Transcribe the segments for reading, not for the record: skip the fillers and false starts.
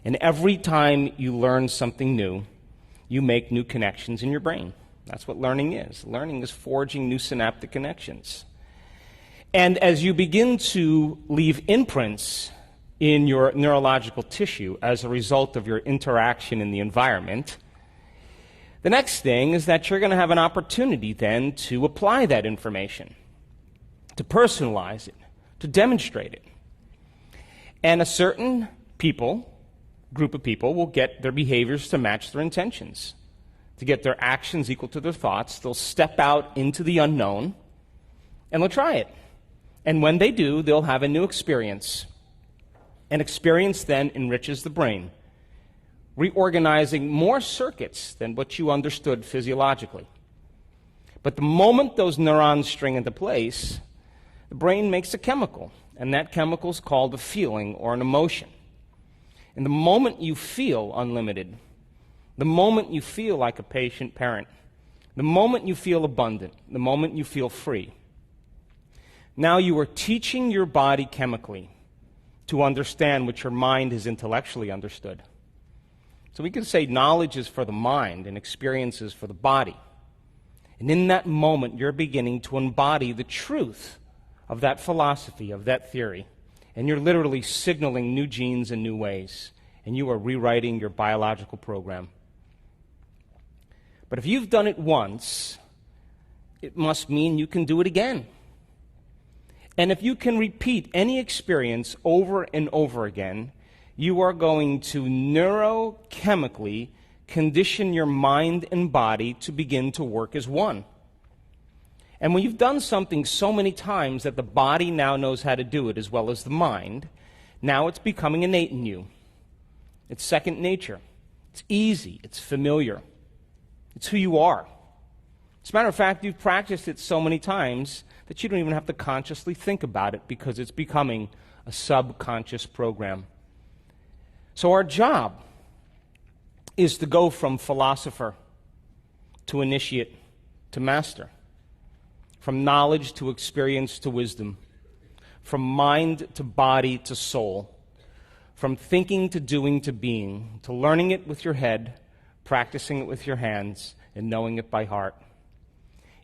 And every time you learn something new, you make new connections in your brain. That's what learning is. Learning is forging new synaptic connections. And as you begin to leave imprints in your neurological tissue as a result of your interaction in the environment, the next thing is that you're going to have an opportunity then to apply that information, to personalize it, to demonstrate it. And a certain group of people will get their behaviors to match their intentions, to get their actions equal to their thoughts. They'll step out into the unknown, and they'll try it. And when they do, they'll have a new experience. An experience then enriches the brain, reorganizing more circuits than what you understood physiologically. But the moment those neurons string into place, the brain makes a chemical, and that chemical is called a feeling or an emotion. And the moment you feel unlimited, the moment you feel like a patient parent, the moment you feel abundant, the moment you feel free, now you are teaching your body chemically to understand what your mind has intellectually understood. So we can say knowledge is for the mind and experience is for the body. And in that moment, you're beginning to embody the truth of that philosophy, of that theory. And you're literally signaling new genes in new ways. And you are rewriting your biological program. But if you've done it once, it must mean you can do it again. And if you can repeat any experience over and over again, you are going to neurochemically condition your mind and body to begin to work as one. And when you've done something so many times that the body now knows how to do it as well as the mind, now it's becoming innate in you. It's second nature. It's easy. It's familiar. It's who you are. As a matter of fact, you've practiced it so many times that you don't even have to consciously think about it because it's becoming a subconscious program. So our job is to go from philosopher to initiate to master, from knowledge to experience to wisdom, from mind to body to soul, from thinking to doing to being, to learning it with your head, practicing it with your hands, and knowing it by heart.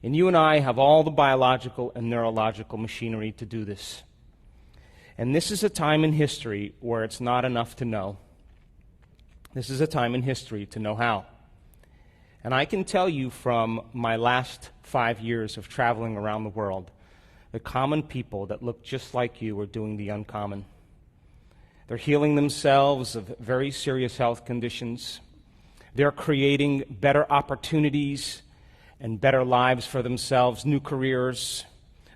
And you and I have all the biological and neurological machinery to do this. And this is a time in history where it's not enough to know. This is a time in history to know how. And I can tell you from my last 5 years of traveling around the world, the common people that look just like you are doing the uncommon. They're healing themselves of very serious health conditions. They're creating better opportunities and better lives for themselves, new careers.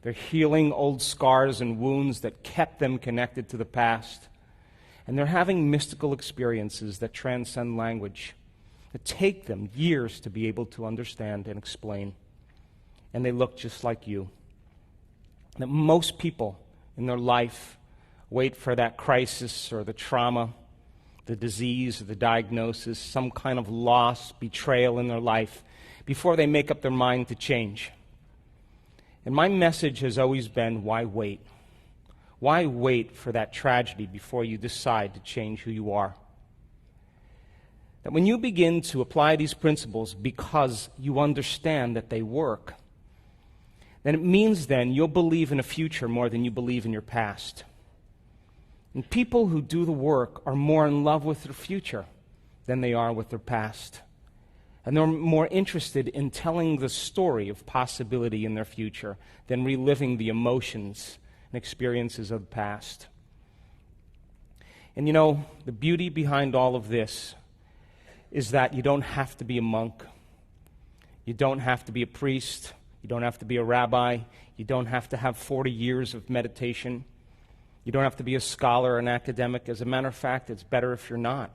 They're healing old scars and wounds that kept them connected to the past. And they're having mystical experiences that transcend language, that take them years to be able to understand and explain. And they look just like you. That most people in their life wait for that crisis or the trauma, the disease or the diagnosis, some kind of loss, betrayal in their life before they make up their mind to change. And my message has always been, why wait? Why wait for that tragedy before you decide to change who you are? That when you begin to apply these principles because you understand that they work, then it means then you'll believe in a future more than you believe in your past. And people who do the work are more in love with their future than they are with their past. And they're more interested in telling the story of possibility in their future than reliving the emotions and experiences of the past. And you know, the beauty behind all of this is that you don't have to be a monk. You don't have to be a priest. You don't have to be a rabbi. You don't have to have 40 years of meditation. You don't have to be a scholar or an academic. As a matter of fact, it's better if you're not.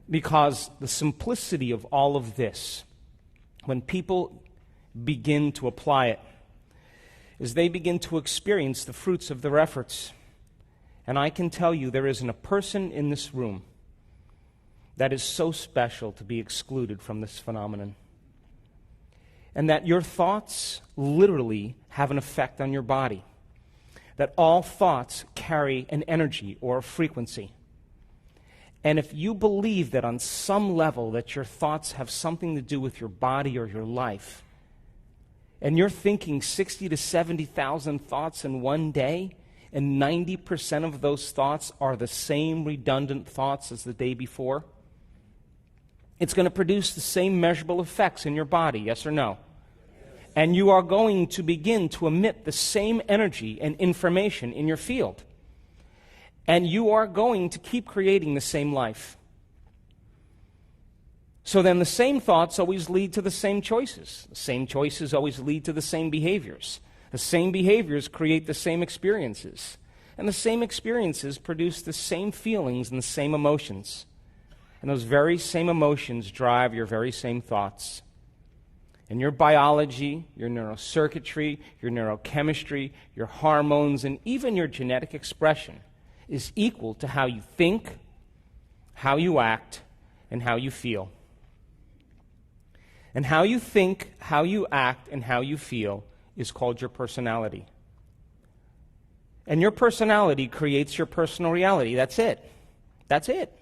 Because the simplicity of all of this, when people begin to apply it, is they begin to experience the fruits of their efforts. And I can tell you there isn't a person in this room that is so special to be excluded from this phenomenon. And that your thoughts literally have an effect on your body. That all thoughts carry an energy or a frequency. And if you believe that on some level that your thoughts have something to do with your body or your life, and you're thinking 60 to 70,000 thoughts in one day, and 90% of those thoughts are the same redundant thoughts as the day before, it's going to produce the same measurable effects in your body, yes or no? And you are going to begin to emit the same energy and information in your field. And you are going to keep creating the same life. So then the same thoughts always lead to the same choices. The same choices always lead to the same behaviors. The same behaviors create the same experiences. And the same experiences produce the same feelings and the same emotions. And those very same emotions drive your very same thoughts. And your biology, your neurocircuitry, your neurochemistry, your hormones, and even your genetic expression is equal to how you think, how you act, and how you feel. And how you think, how you act, and how you feel is called your personality. And your personality creates your personal reality. That's it. That's it.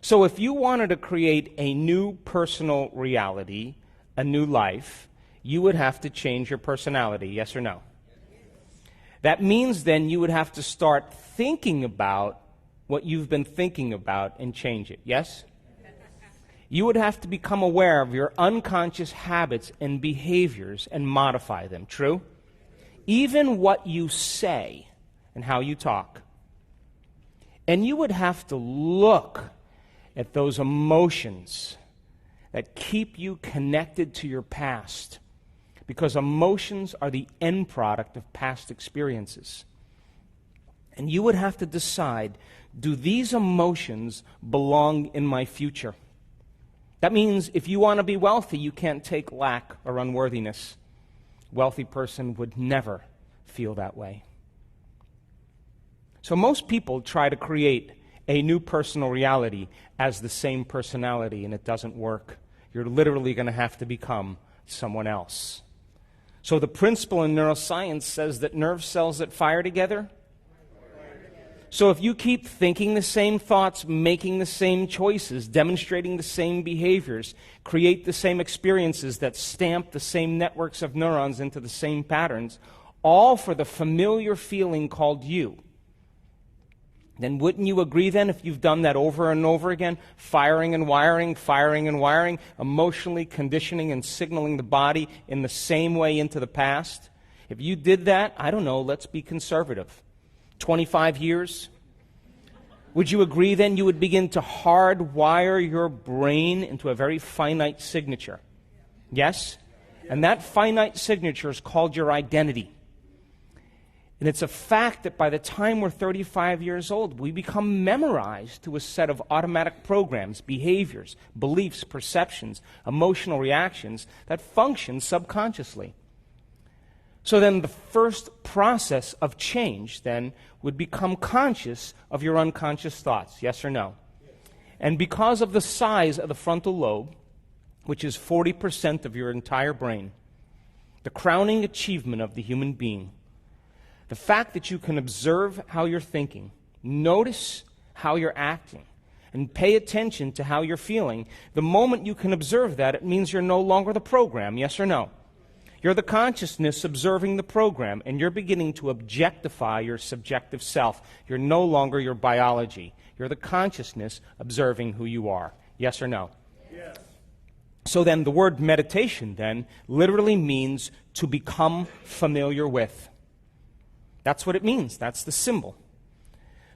So if you wanted to create a new personal reality, a new life, you would have to change your personality, yes or no? That means then you would have to start thinking about what you've been thinking about and change it, yes? You would have to become aware of your unconscious habits and behaviors and modify them, true? Even what you say and how you talk. And you would have to look at those emotions that keep you connected to your past, because emotions are the end product of past experiences. And you would have to decide, do these emotions belong in my future? That means if you want to be wealthy, you can't take lack or unworthiness. A wealthy person would never feel that way. So most people try to create a new personal reality as the same personality, and it doesn't work. You're literally going to have to become someone else. So the principle in neuroscience says that nerve cells that fire together. So if you keep thinking the same thoughts, making the same choices, demonstrating the same behaviors, create the same experiences that stamp the same networks of neurons into the same patterns, all for the familiar feeling called you, then wouldn't you agree then, if you've done that over and over again, firing and wiring, emotionally conditioning and signaling the body in the same way into the past? If you did that, I don't know, let's be conservative, 25 years, would you agree then you would begin to hardwire your brain into a very finite signature? Yes? And that finite signature is called your identity. And it's a fact that by the time we're 35 years old, we become memorized to a set of automatic programs, behaviors, beliefs, perceptions, emotional reactions that function subconsciously. So then the first process of change then would become conscious of your unconscious thoughts, yes or no? Yes. And because of the size of the frontal lobe, which is 40% of your entire brain, the crowning achievement of the human being, the fact that you can observe how you're thinking, notice how you're acting, and pay attention to how you're feeling, the moment you can observe that, it means you're no longer the program, yes or no? You're the consciousness observing the program, and you're beginning to objectify your subjective self. You're no longer your biology. You're the consciousness observing who you are, yes or no? Yes. So then the word meditation then literally means to become familiar with. That's what it means. That's the symbol.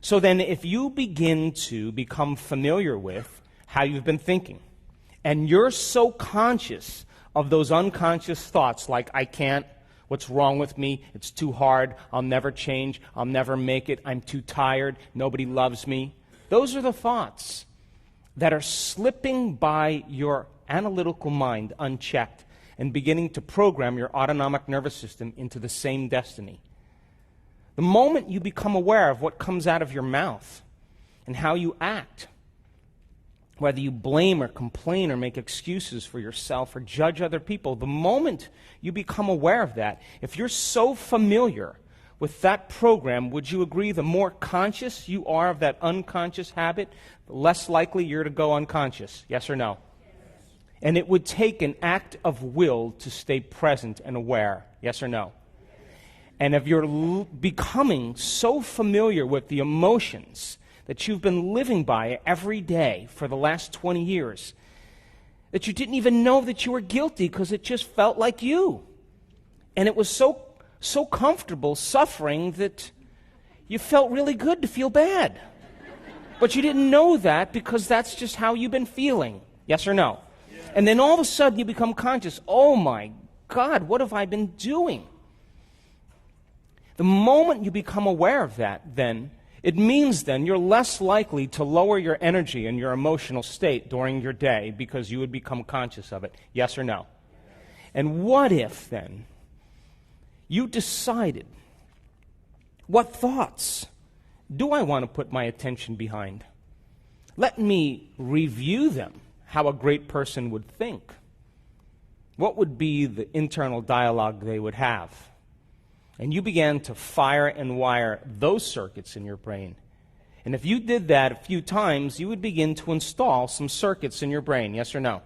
So then if you begin to become familiar with how you've been thinking, and you're so conscious of those unconscious thoughts like, I can't, what's wrong with me, it's too hard, I'll never change, I'll never make it, I'm too tired, nobody loves me. Those are the thoughts that are slipping by your analytical mind unchecked and beginning to program your autonomic nervous system into the same destiny. The moment you become aware of what comes out of your mouth and how you act, whether you blame or complain or make excuses for yourself or judge other people, the moment you become aware of that, if you're so familiar with that program, would you agree the more conscious you are of that unconscious habit, the less likely you're to go unconscious? Yes or no? Yes. And it would take an act of will to stay present and aware. Yes or no? Yes. And if you're becoming so familiar with the emotions that you've been living by every day for the last 20 years, that you didn't even know that you were guilty because it just felt like you. And it was so comfortable suffering that you felt really good to feel bad. But you didn't know that because that's just how you've been feeling. Yes or no? Yeah. And then all of a sudden you become conscious. Oh my God, what have I been doing? The moment you become aware of that, then, it means then you're less likely to lower your energy and your emotional state during your day because you would become conscious of it. Yes or no? And what if then you decided, what thoughts do I want to put my attention behind? Let me review them, how a great person would think. What would be the internal dialogue they would have? And you began to fire and wire those circuits in your brain. And if you did that a few times, you would begin to install some circuits in your brain, yes or no?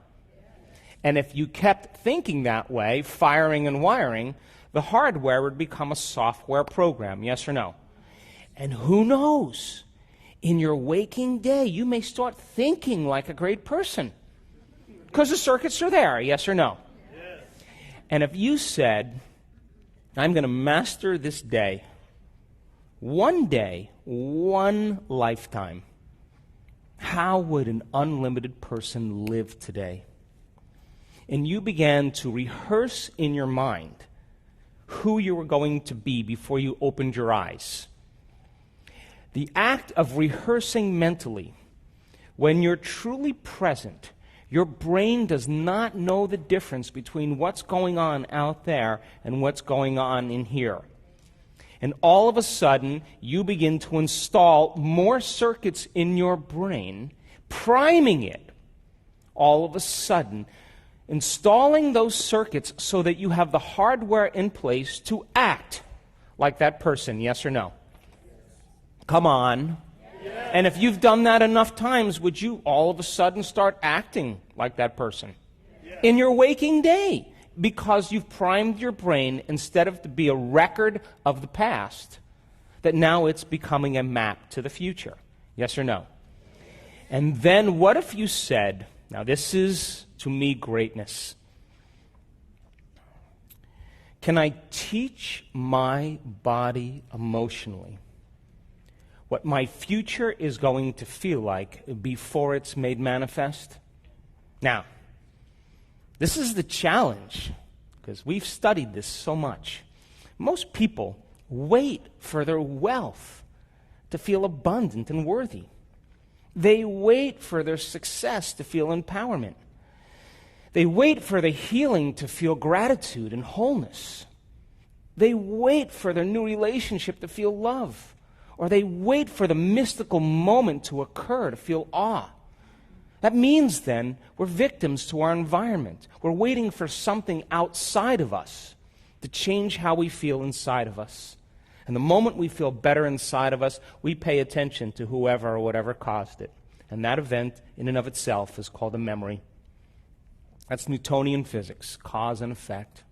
And if you kept thinking that way, firing and wiring, the hardware would become a software program, yes or no? And who knows? In your waking day, you may start thinking like a great person. Because the circuits are there, yes or no? Yes. And if you said, I'm going to master this day, one lifetime, how would an unlimited person live today? And you began to rehearse in your mind who you were going to be before you opened your eyes. The act of rehearsing mentally, when you're truly present, your brain does not know the difference between what's going on out there and what's going on in here. And all of a sudden, you begin to install more circuits in your brain, priming it. All of a sudden, installing those circuits so that you have the hardware in place to act like that person, yes or no? Come on. Yes. And if you've done that enough times, would you all of a sudden start acting like that person? Yes. In your waking day, because you've primed your brain instead of to be a record of the past, that now it's becoming a map to the future. Yes or no? And then what if you said, now this is, to me, greatness. Can I teach my body emotionally what my future is going to feel like before it's made manifest? Now, this is the challenge, because we've studied this so much. Most people wait for their wealth to feel abundant and worthy. They wait for their success to feel empowerment. They wait for the healing to feel gratitude and wholeness. They wait for their new relationship to feel love. Or they wait for the mystical moment to occur to feel awe. That means then we're victims to our environment. We're waiting for something outside of us to change how we feel inside of us. And the moment we feel better inside of us, we pay attention to whoever or whatever caused it. And that event in and of itself is called a memory. That's Newtonian physics, cause and effect.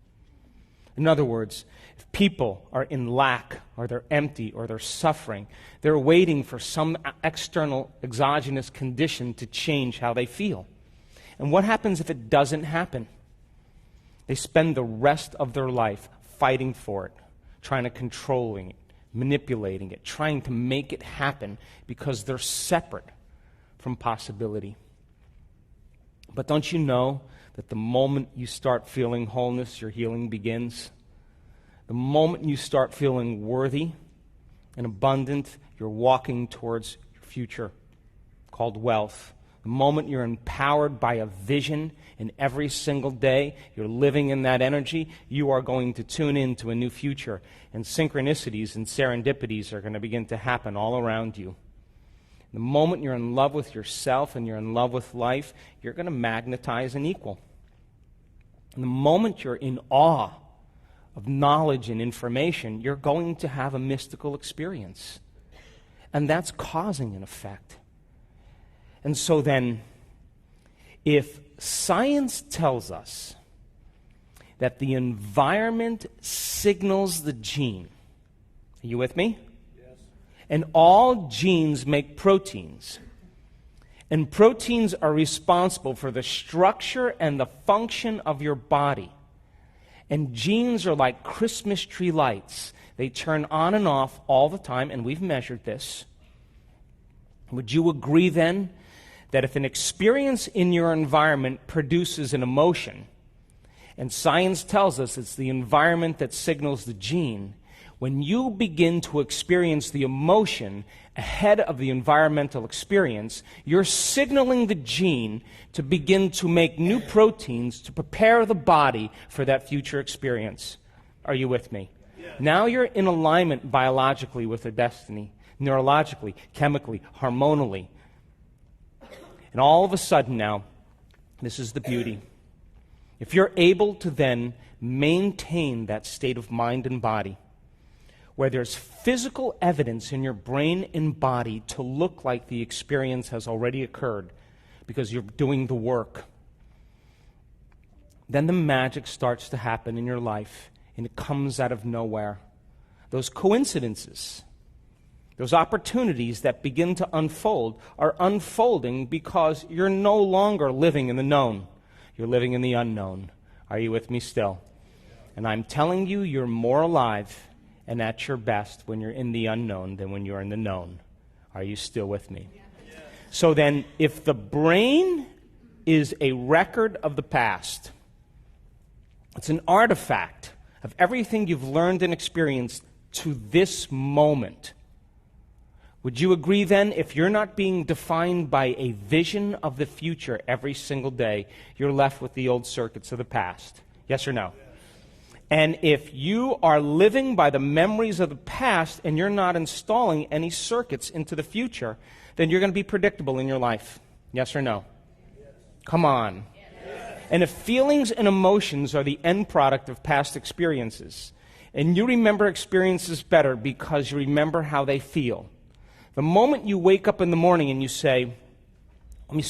In other words, if people are in lack, or they're empty, or they're suffering, they're waiting for some external exogenous condition to change how they feel. And what happens if it doesn't happen? They spend the rest of their life fighting for it, trying to controlling it, manipulating it, trying to make it happen because they're separate from possibility. But don't you know that the moment you start feeling wholeness, your healing begins? The moment you start feeling worthy and abundant, you're walking towards your future called wealth. The moment you're empowered by a vision, and every single day you're living in that energy, you are going to tune into a new future. And synchronicities and serendipities are going to begin to happen all around you. The moment you're in love with yourself and you're in love with life, you're going to magnetize an equal. And the moment you're in awe of knowledge and information, you're going to have a mystical experience. And that's causing an effect. And so then, if science tells us that the environment signals the gene, are you with me? Yes. And all genes make proteins. And proteins are responsible for the structure and the function of your body. And genes are like Christmas tree lights. They turn on and off all the time, and we've measured this. Would you agree then that if an experience in your environment produces an emotion, and science tells us it's the environment that signals the gene, when you begin to experience the emotion ahead of the environmental experience, you're signaling the gene to begin to make new proteins to prepare the body for that future experience. Are you with me? Yes. Now you're in alignment biologically with the destiny, neurologically, chemically, hormonally. And all of a sudden now, this is the beauty. If you're able to then maintain that state of mind and body, where there's physical evidence in your brain and body to look like the experience has already occurred because you're doing the work, then the magic starts to happen in your life, and it comes out of nowhere. Those coincidences, those opportunities that begin to unfold are unfolding because you're no longer living in the known. You're living in the unknown. Are you with me still? And I'm telling you, you're more alive and at your best when you're in the unknown than when you're in the known. Are you still with me? Yes. So then, if the brain is a record of the past, it's an artifact of everything you've learned and experienced to this moment. Would you agree then, if you're not being defined by a vision of the future every single day, you're left with the old circuits of the past? Yes or no? And if you are living by the memories of the past and you're not installing any circuits into the future, then you're going to be predictable in your life. Yes or no? Yes. Come on. Yes. And if feelings and emotions are the end product of past experiences, and you remember experiences better because you remember how they feel, the moment you wake up in the morning and you say, let me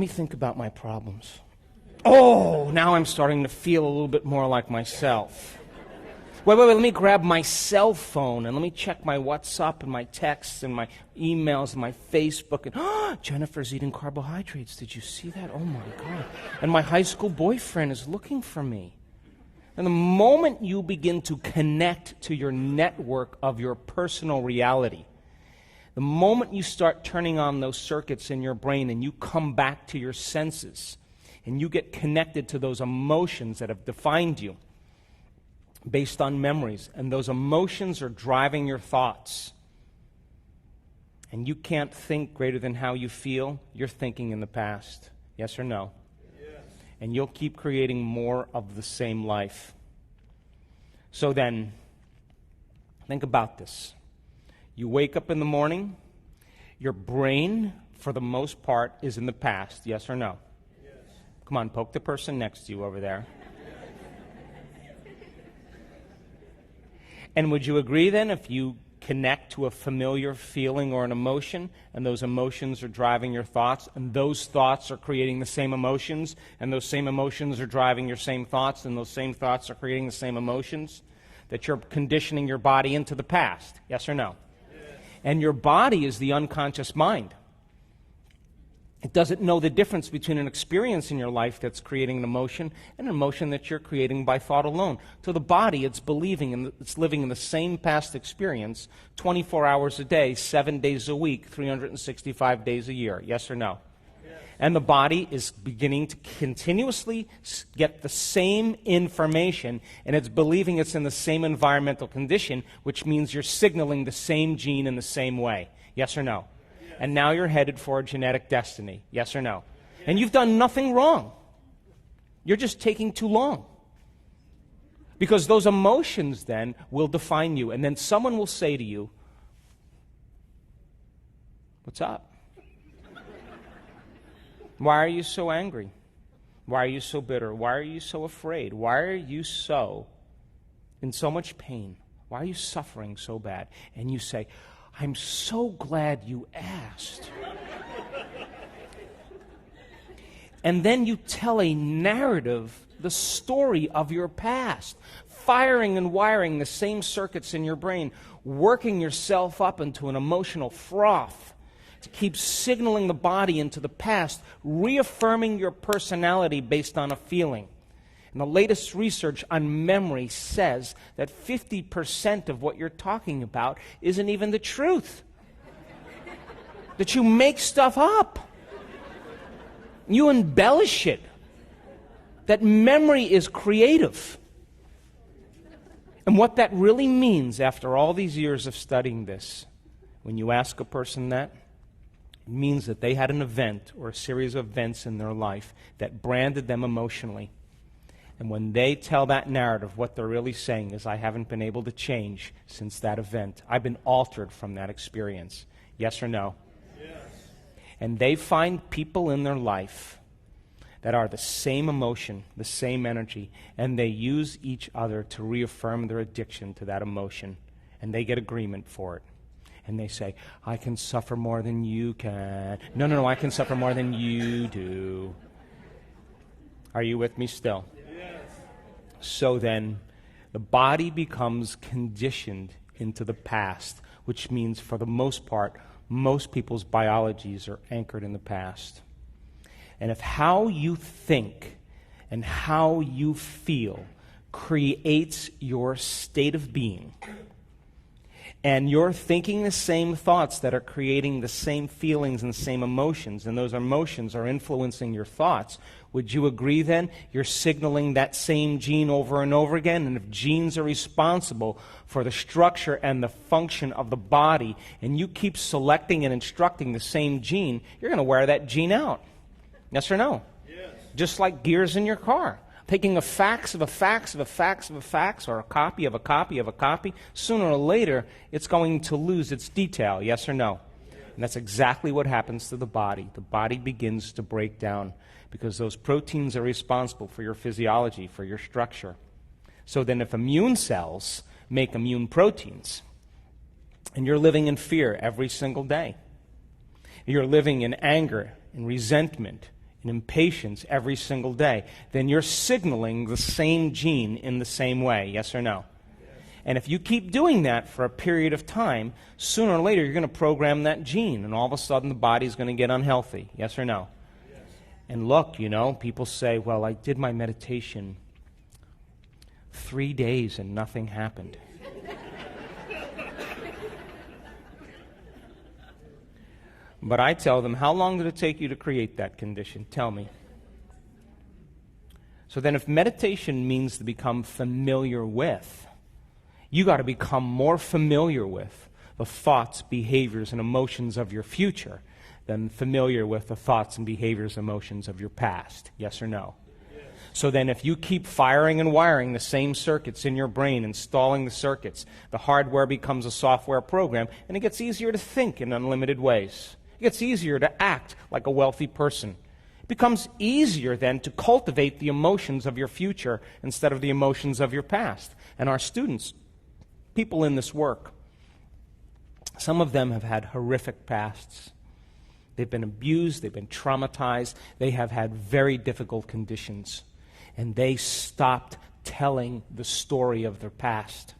think about my problems. Oh, now I'm starting to feel a little bit more like myself. Wait, let me grab my cell phone and let me check my WhatsApp and my texts and my emails and my Facebook. And Jennifer's eating carbohydrates. Did you see that? Oh, my God. And my high school boyfriend is looking for me. And the moment you begin to connect to your network of your personal reality, the moment you start turning on those circuits in your brain and you come back to your senses, and you get connected to those emotions that have defined you based on memories, and those emotions are driving your thoughts, and you can't think greater than how you feel, you're thinking in the past. Yes or no? Yes. And you'll keep creating more of the same life. So then, think about this. You wake up in the morning, your brain, for the most part, is in the past. Yes or no? Come on, poke the person next to you over there. And would you agree then, if you connect to a familiar feeling or an emotion, and those emotions are driving your thoughts, and those thoughts are creating the same emotions, and those same emotions are driving your same thoughts, and those same thoughts are creating the same emotions, that you're conditioning your body into the past? Yes or no? Yes. And your body is the unconscious mind. It doesn't know the difference between an experience in your life that's creating an emotion and an emotion that you're creating by thought alone. To the body, it's believing and it's living in the same past experience 24 hours a day, 7 days a week, 365 days a year. Yes or no? Yes. And the body is beginning to continuously get the same information, and it's believing it's in the same environmental condition, which means you're signaling the same gene in the same way. Yes or no? And now you're headed for a genetic destiny. Yes or no? Yes. And you've done nothing wrong. You're just taking too long. Because those emotions then will define you. And then someone will say to you, "What's up? Why are you so angry? Why are you so bitter? Why are you so afraid? Why are you so in so much pain? Why are you suffering so bad? And you say, I'm so glad you asked. And then you tell a narrative, the story of your past, firing and wiring the same circuits in your brain, working yourself up into an emotional froth to keep signaling the body into the past, reaffirming your personality based on a feeling. And the latest research on memory says that 50% of what you're talking about isn't even the truth. That you make stuff up. You embellish it. That memory is creative. And what that really means after all these years of studying this, when you ask a person that, it means that they had an event or a series of events in their life that branded them emotionally. And when they tell that narrative, what they're really saying is, I haven't been able to change since that event. I've been altered from that experience. Yes or no? Yes. And they find people in their life that are the same emotion, the same energy, and they use each other to reaffirm their addiction to that emotion, and they get agreement for it. And they say, I can suffer more than you can. No, I can suffer more than you do. Are you with me still? Yes. So then, the body becomes conditioned into the past, which means for the most part, most people's biologies are anchored in the past. And if how you think and how you feel creates your state of being, and you're thinking the same thoughts that are creating the same feelings and same emotions, and those emotions are influencing your thoughts, would you agree then you're signaling that same gene over and over again? And if genes are responsible for the structure and the function of the body, and you keep selecting and instructing the same gene, you're going to wear that gene out. Yes or no? Yes. Just like gears in your car. Taking a fax of a fax of a fax of a fax, or a copy of a copy of a copy, sooner or later it's going to lose its detail. Yes or no? Yes. And that's exactly what happens to the body. The body begins to break down because those proteins are responsible for your physiology, for your structure. So then if immune cells make immune proteins, and you're living in fear every single day, you're living in anger and resentment and impatience every single day, then you're signaling the same gene in the same way. Yes or no? Yes. And if you keep doing that for a period of time, sooner or later you're going to program that gene, and all of a sudden the body's going to get unhealthy. Yes or no? Yes. And look, people say, well, I did my meditation 3 days and nothing happened. But I tell them, how long did it take you to create that condition? Tell me. So then if meditation means to become familiar with, you got to become more familiar with the thoughts, behaviors, and emotions of your future than familiar with the thoughts and behaviors, emotions of your past. Yes or no? Yes. So then if you keep firing and wiring the same circuits in your brain, installing the circuits, the hardware becomes a software program, and it gets easier to think in unlimited ways. It gets easier to act like a wealthy person. It becomes easier then to cultivate the emotions of your future instead of the emotions of your past. And our students, people in this work, some of them have had horrific pasts. They've been abused, they've been traumatized, they have had very difficult conditions. And they stopped telling the story of their past.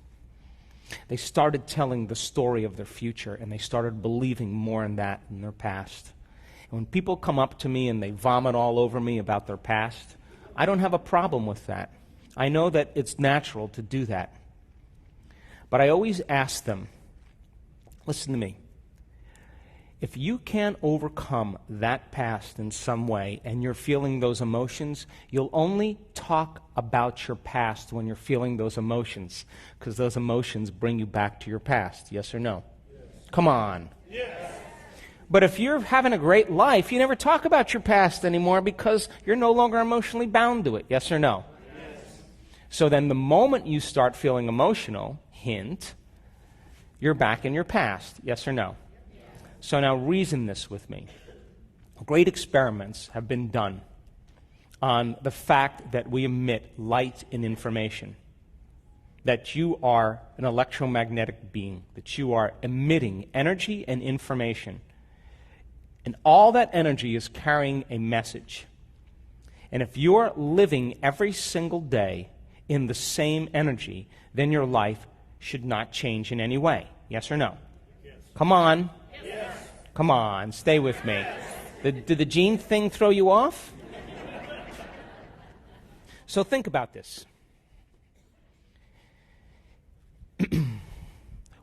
They started telling the story of their future, and they started believing more in that in their past. And when people come up to me and they vomit all over me about their past, I don't have a problem with that. I know that it's natural to do that. But I always ask them, listen to me, if you can't overcome that past in some way and you're feeling those emotions, you'll only talk about your past when you're feeling those emotions, because those emotions bring you back to your past. Yes or no? Yes. Come on. Yes. But if you're having a great life, you never talk about your past anymore because you're no longer emotionally bound to it. Yes or no? Yes. So then the moment you start feeling emotional, hint, you're back in your past. Yes or no? So now reason this with me. Great experiments have been done on the fact that we emit light and information, that you are an electromagnetic being, that you are emitting energy and information. And all that energy is carrying a message. And if you're living every single day in the same energy, then your life should not change in any way. Yes or no? Yes. Come on. Yes. Come on, stay with me. Did the gene thing throw you off? So think about this.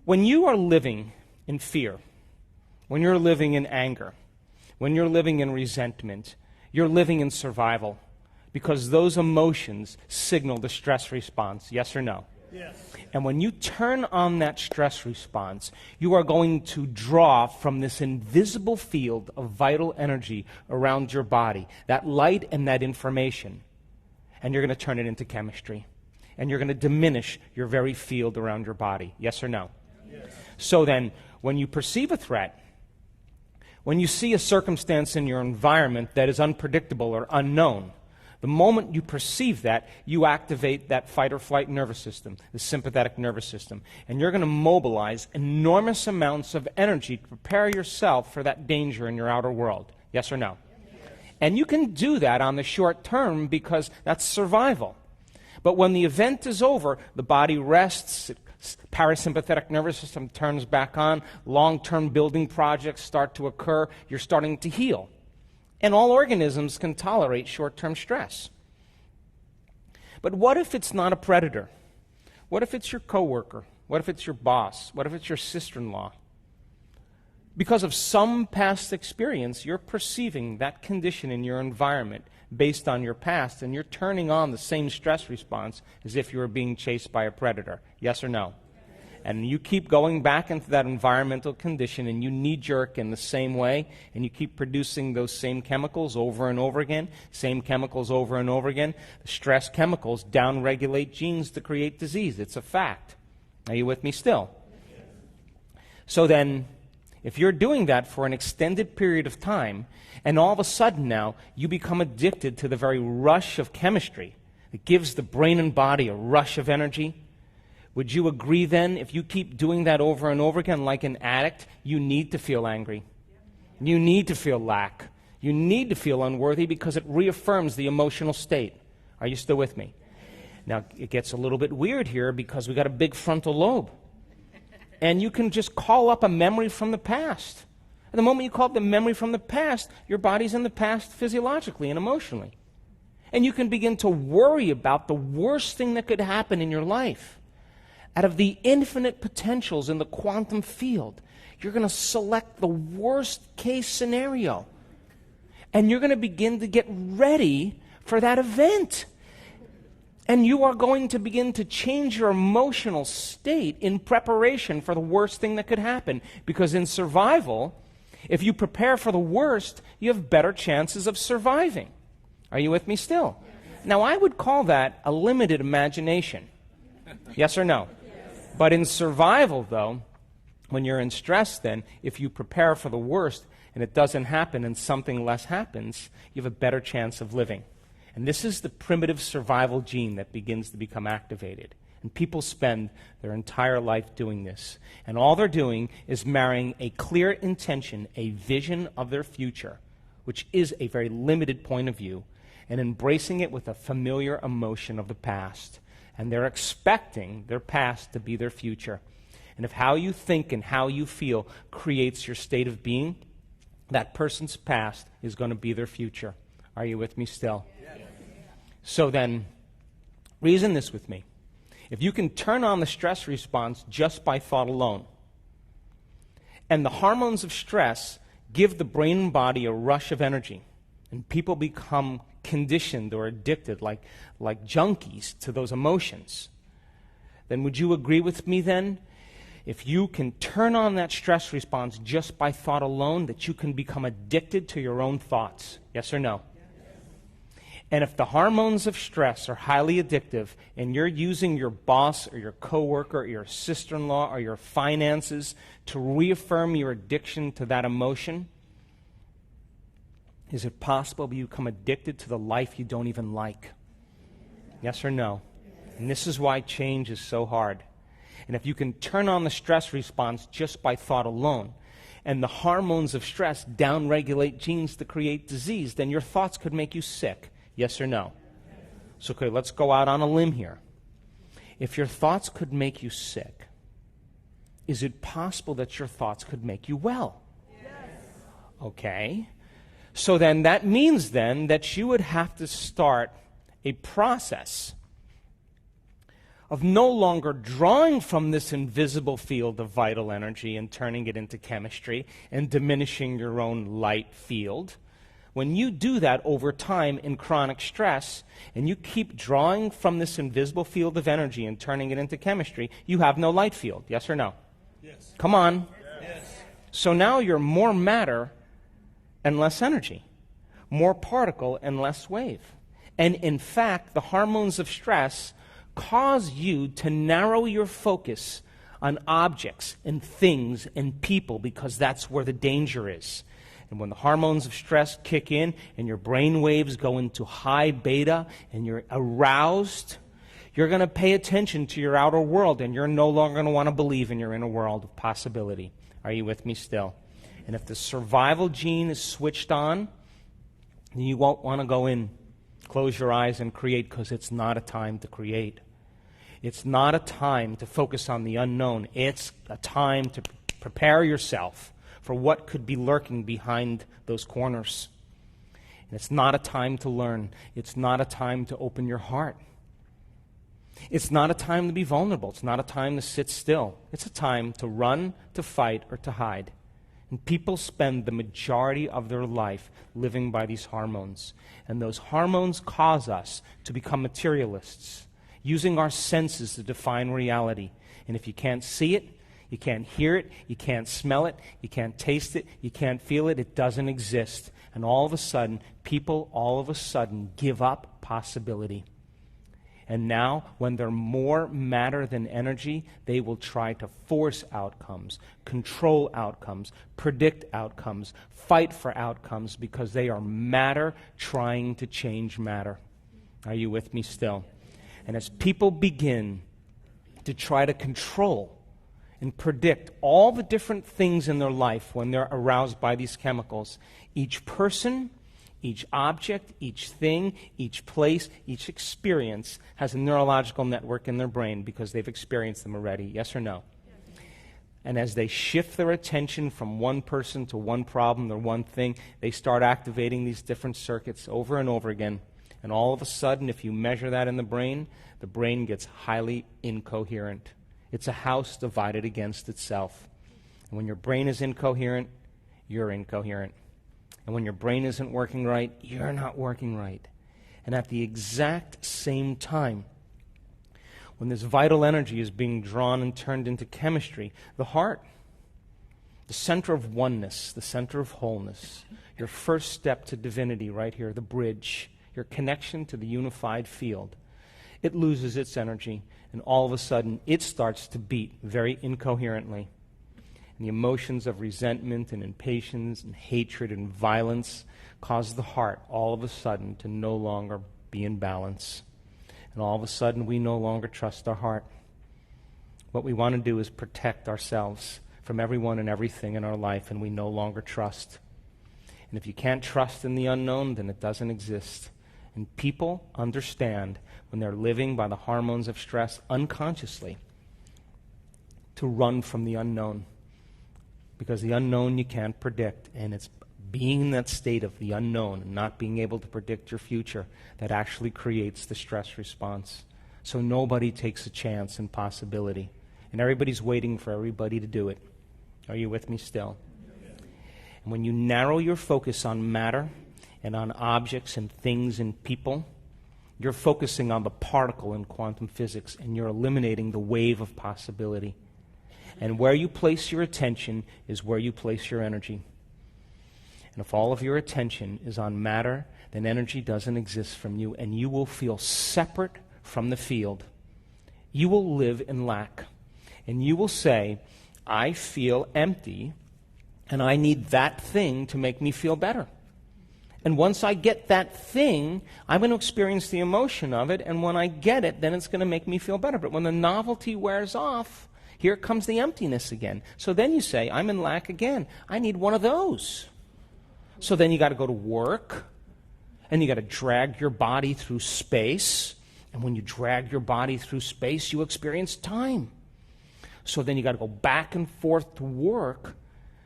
When you are living in fear, when you're living in anger, when you're living in resentment, you're living in survival, because those emotions signal the stress response, yes or no? Yes. And when you turn on that stress response, you are going to draw from this invisible field of vital energy around your body, that light and that information, and you're going to turn it into chemistry. And you're going to diminish your very field around your body, yes or no? Yes. So then, when you perceive a threat, when you see a circumstance in your environment that is unpredictable or unknown, the moment you perceive that, you activate that fight or flight nervous system, the sympathetic nervous system, and you're going to mobilize enormous amounts of energy to prepare yourself for that danger in your outer world. Yes or no? Yes. And you can do that on the short term because that's survival. But when the event is over, the body rests, parasympathetic nervous system turns back on, long-term building projects start to occur, you're starting to heal. And all organisms can tolerate short-term stress. But what if it's not a predator? What if it's your coworker? What if it's your boss? What if it's your sister-in-law? Because of some past experience, you're perceiving that condition in your environment based on your past, and you're turning on the same stress response as if you were being chased by a predator. Yes or no? And you keep going back into that environmental condition, and you knee-jerk in the same way, and you keep producing those same chemicals over and over again, same chemicals over and over again. The stress chemicals downregulate genes to create disease. It's a fact. Are you with me still? Yes. So then, if you're doing that for an extended period of time, and all of a sudden now you become addicted to the very rush of chemistry that gives the brain and body a rush of energy, would you agree then, if you keep doing that over and over again like an addict, you need to feel angry. You need to feel lack. You need to feel unworthy because it reaffirms the emotional state. Are you still with me? Now, it gets a little bit weird here because we got a big frontal lobe. And you can just call up a memory from the past. And the moment you call up the memory from the past, your body's in the past physiologically and emotionally. And you can begin to worry about the worst thing that could happen in your life. Out of the infinite potentials in the quantum field, you're going to select the worst case scenario. And you're going to begin to get ready for that event. And you are going to begin to change your emotional state in preparation for the worst thing that could happen. Because in survival, if you prepare for the worst, you have better chances of surviving. Are you with me still? Now, I would call that a limited imagination. Yes or no? But in survival, though, when you're in stress, then, if you prepare for the worst and it doesn't happen and something less happens, you have a better chance of living. And this is the primitive survival gene that begins to become activated. And people spend their entire life doing this. And all they're doing is marrying a clear intention, a vision of their future, which is a very limited point of view, and embracing it with a familiar emotion of the past. And they're expecting their past to be their future. And if how you think and how you feel creates your state of being, that person's past is going to be their future. Are you with me still? Yes. So then, reason this with me. If you can turn on the stress response just by thought alone, and the hormones of stress give the brain and body a rush of energy, and people become conditioned or addicted like junkies to those emotions, then would you agree with me then? If you can turn on that stress response just by thought alone, that you can become addicted to your own thoughts. Yes or no? Yes. And if the hormones of stress are highly addictive and you're using your boss or your coworker or your sister-in-law or your finances to reaffirm your addiction to that emotion, Is it possible you become addicted to the life you don't even like? Yes or no? And this is why change is so hard. And if you can turn on the stress response just by thought alone, and the hormones of stress downregulate genes to create disease, then your thoughts could make you sick. Yes or no? So okay, let's go out on a limb here. If your thoughts could make you sick, is it possible that your thoughts could make you well? Yes. Okay. So then that means then that you would have to start a process of no longer drawing from this invisible field of vital energy and turning it into chemistry and diminishing your own light field. When you do that over time in chronic stress and you keep drawing from this invisible field of energy and turning it into chemistry, you have no light field. Yes or no? Yes. Come on. Yes. So now you're more matter and less energy, more particle and less wave. And in fact, the hormones of stress cause you to narrow your focus on objects and things and people because that's where the danger is. And when the hormones of stress kick in and your brain waves go into high beta and you're aroused, you're going to pay attention to your outer world and you're no longer going to want to believe in your inner world of possibility. Are you with me still? And if the survival gene is switched on, then you won't want to go in, close your eyes and create because it's not a time to create. It's not a time to focus on the unknown. It's a time to prepare yourself for what could be lurking behind those corners. And it's not a time to learn. It's not a time to open your heart. It's not a time to be vulnerable. It's not a time to sit still. It's a time to run, to fight, or to hide. And people spend the majority of their life living by these hormones. And those hormones cause us to become materialists, using our senses to define reality. And if you can't see it, you can't hear it, you can't smell it, you can't taste it, you can't feel it, it doesn't exist. And all of a sudden, people all of a sudden give up possibility. And now, when they're more matter than energy, they will try to force outcomes, control outcomes, predict outcomes, fight for outcomes, because they are matter trying to change matter. Are you with me still? And as people begin to try to control and predict all the different things in their life when they're aroused by these chemicals, each person, each object, each thing, each place, each experience has a neurological network in their brain because they've experienced them already. Yes or no? Yes. And as they shift their attention from one person to one problem or one thing, they start activating these different circuits over and over again. And all of a sudden, if you measure that in the brain gets highly incoherent. It's a house divided against itself. And when your brain is incoherent, you're incoherent. And when your brain isn't working right, you're not working right. And at the exact same time, when this vital energy is being drawn and turned into chemistry, the heart, the center of oneness, the center of wholeness, your first step to divinity right here, the bridge, your connection to the unified field, it loses its energy, and all of a sudden it starts to beat very incoherently. And the emotions of resentment and impatience and hatred and violence cause the heart all of a sudden to no longer be in balance. And all of a sudden we no longer trust our heart. What we want to do is protect ourselves from everyone and everything in our life, and we no longer trust. And if you can't trust in the unknown, then it doesn't exist. And people understand when they're living by the hormones of stress unconsciously to run from the unknown. Because the unknown you can't predict, and it's being in that state of the unknown and not being able to predict your future that actually creates the stress response. So nobody takes a chance in possibility, and everybody's waiting for everybody to do it. Are you with me still? And when you narrow your focus on matter and on objects and things and people, you're focusing on the particle in quantum physics, and you're eliminating the wave of possibility. And where you place your attention is where you place your energy. And if all of your attention is on matter, then energy doesn't exist from you, and you will feel separate from the field. You will live in lack. And you will say, I feel empty, and I need that thing to make me feel better. And once I get that thing, I'm going to experience the emotion of it, and when I get it, then it's going to make me feel better. But when the novelty wears off, here comes the emptiness again. So then you say, I'm in lack again. I need one of those. So then you got to go to work, and you got to drag your body through space. And when you drag your body through space, you experience time. So then you got to go back and forth to work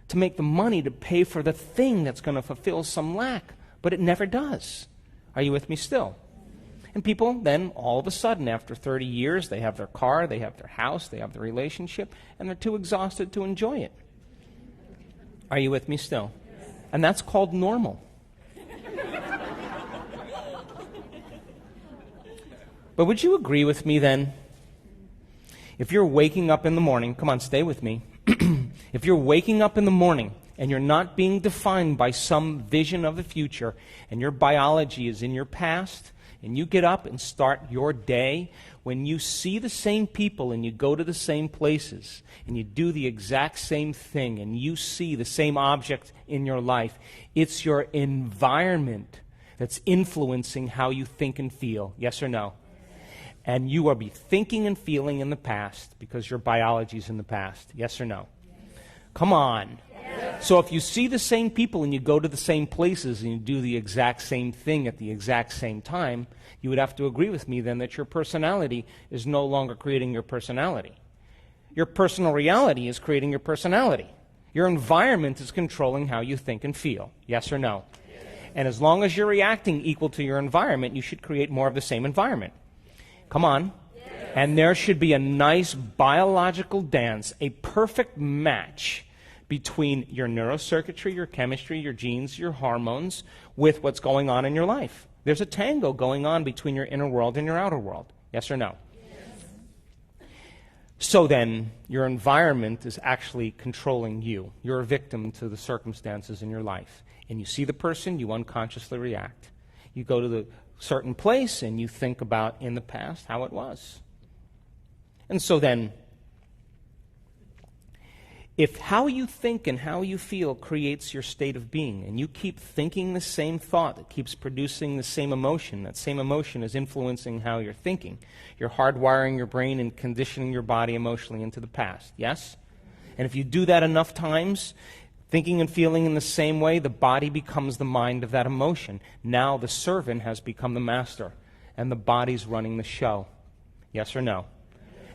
to make the money to pay for the thing that's going to fulfill some lack. But it never does. Are you with me still? And people then, all of a sudden, after 30 years, they have their car, they have their house, they have their relationship, and they're too exhausted to enjoy it. Are you with me still? And that's called normal. But would you agree with me then? If you're waking up in the morning, come on, stay with me. If you're waking up in the morning and you're not being defined by some vision of the future, and your biology is in your past, and you get up and start your day, when you see the same people and you go to the same places and you do the exact same thing and you see the same object in your life, it's your environment that's influencing how you think and feel. Yes or no? And you will be thinking and feeling in the past because your biology is in the past. Yes or no? Yes. Come on. Yes. So if you see the same people and you go to the same places and you do the exact same thing at the exact same time, you would have to agree with me then that your personality is no longer creating your personality. Your personal reality is creating your personality. Your environment is controlling how you think and feel. Yes or no? Yes. And as long as you're reacting equal to your environment, you should create more of the same environment. Come on. Yes. And there should be a nice biological dance, a perfect match between your neurocircuitry, your chemistry, your genes, your hormones, with what's going on in your life. There's a tango going on between your inner world and your outer world. Yes or no? Yes. So then, your environment is actually controlling you. You're a victim to the circumstances in your life. And you see the person, you unconsciously react. You go to the certain place and you think about in the past how it was. And so then, if how you think and how you feel creates your state of being, and you keep thinking the same thought that keeps producing the same emotion, that same emotion is influencing how you're thinking, you're hardwiring your brain and conditioning your body emotionally into the past. Yes? And if you do that enough times, thinking and feeling in the same way, the body becomes the mind of that emotion. Now the servant has become the master, and the body's running the show. Yes or no?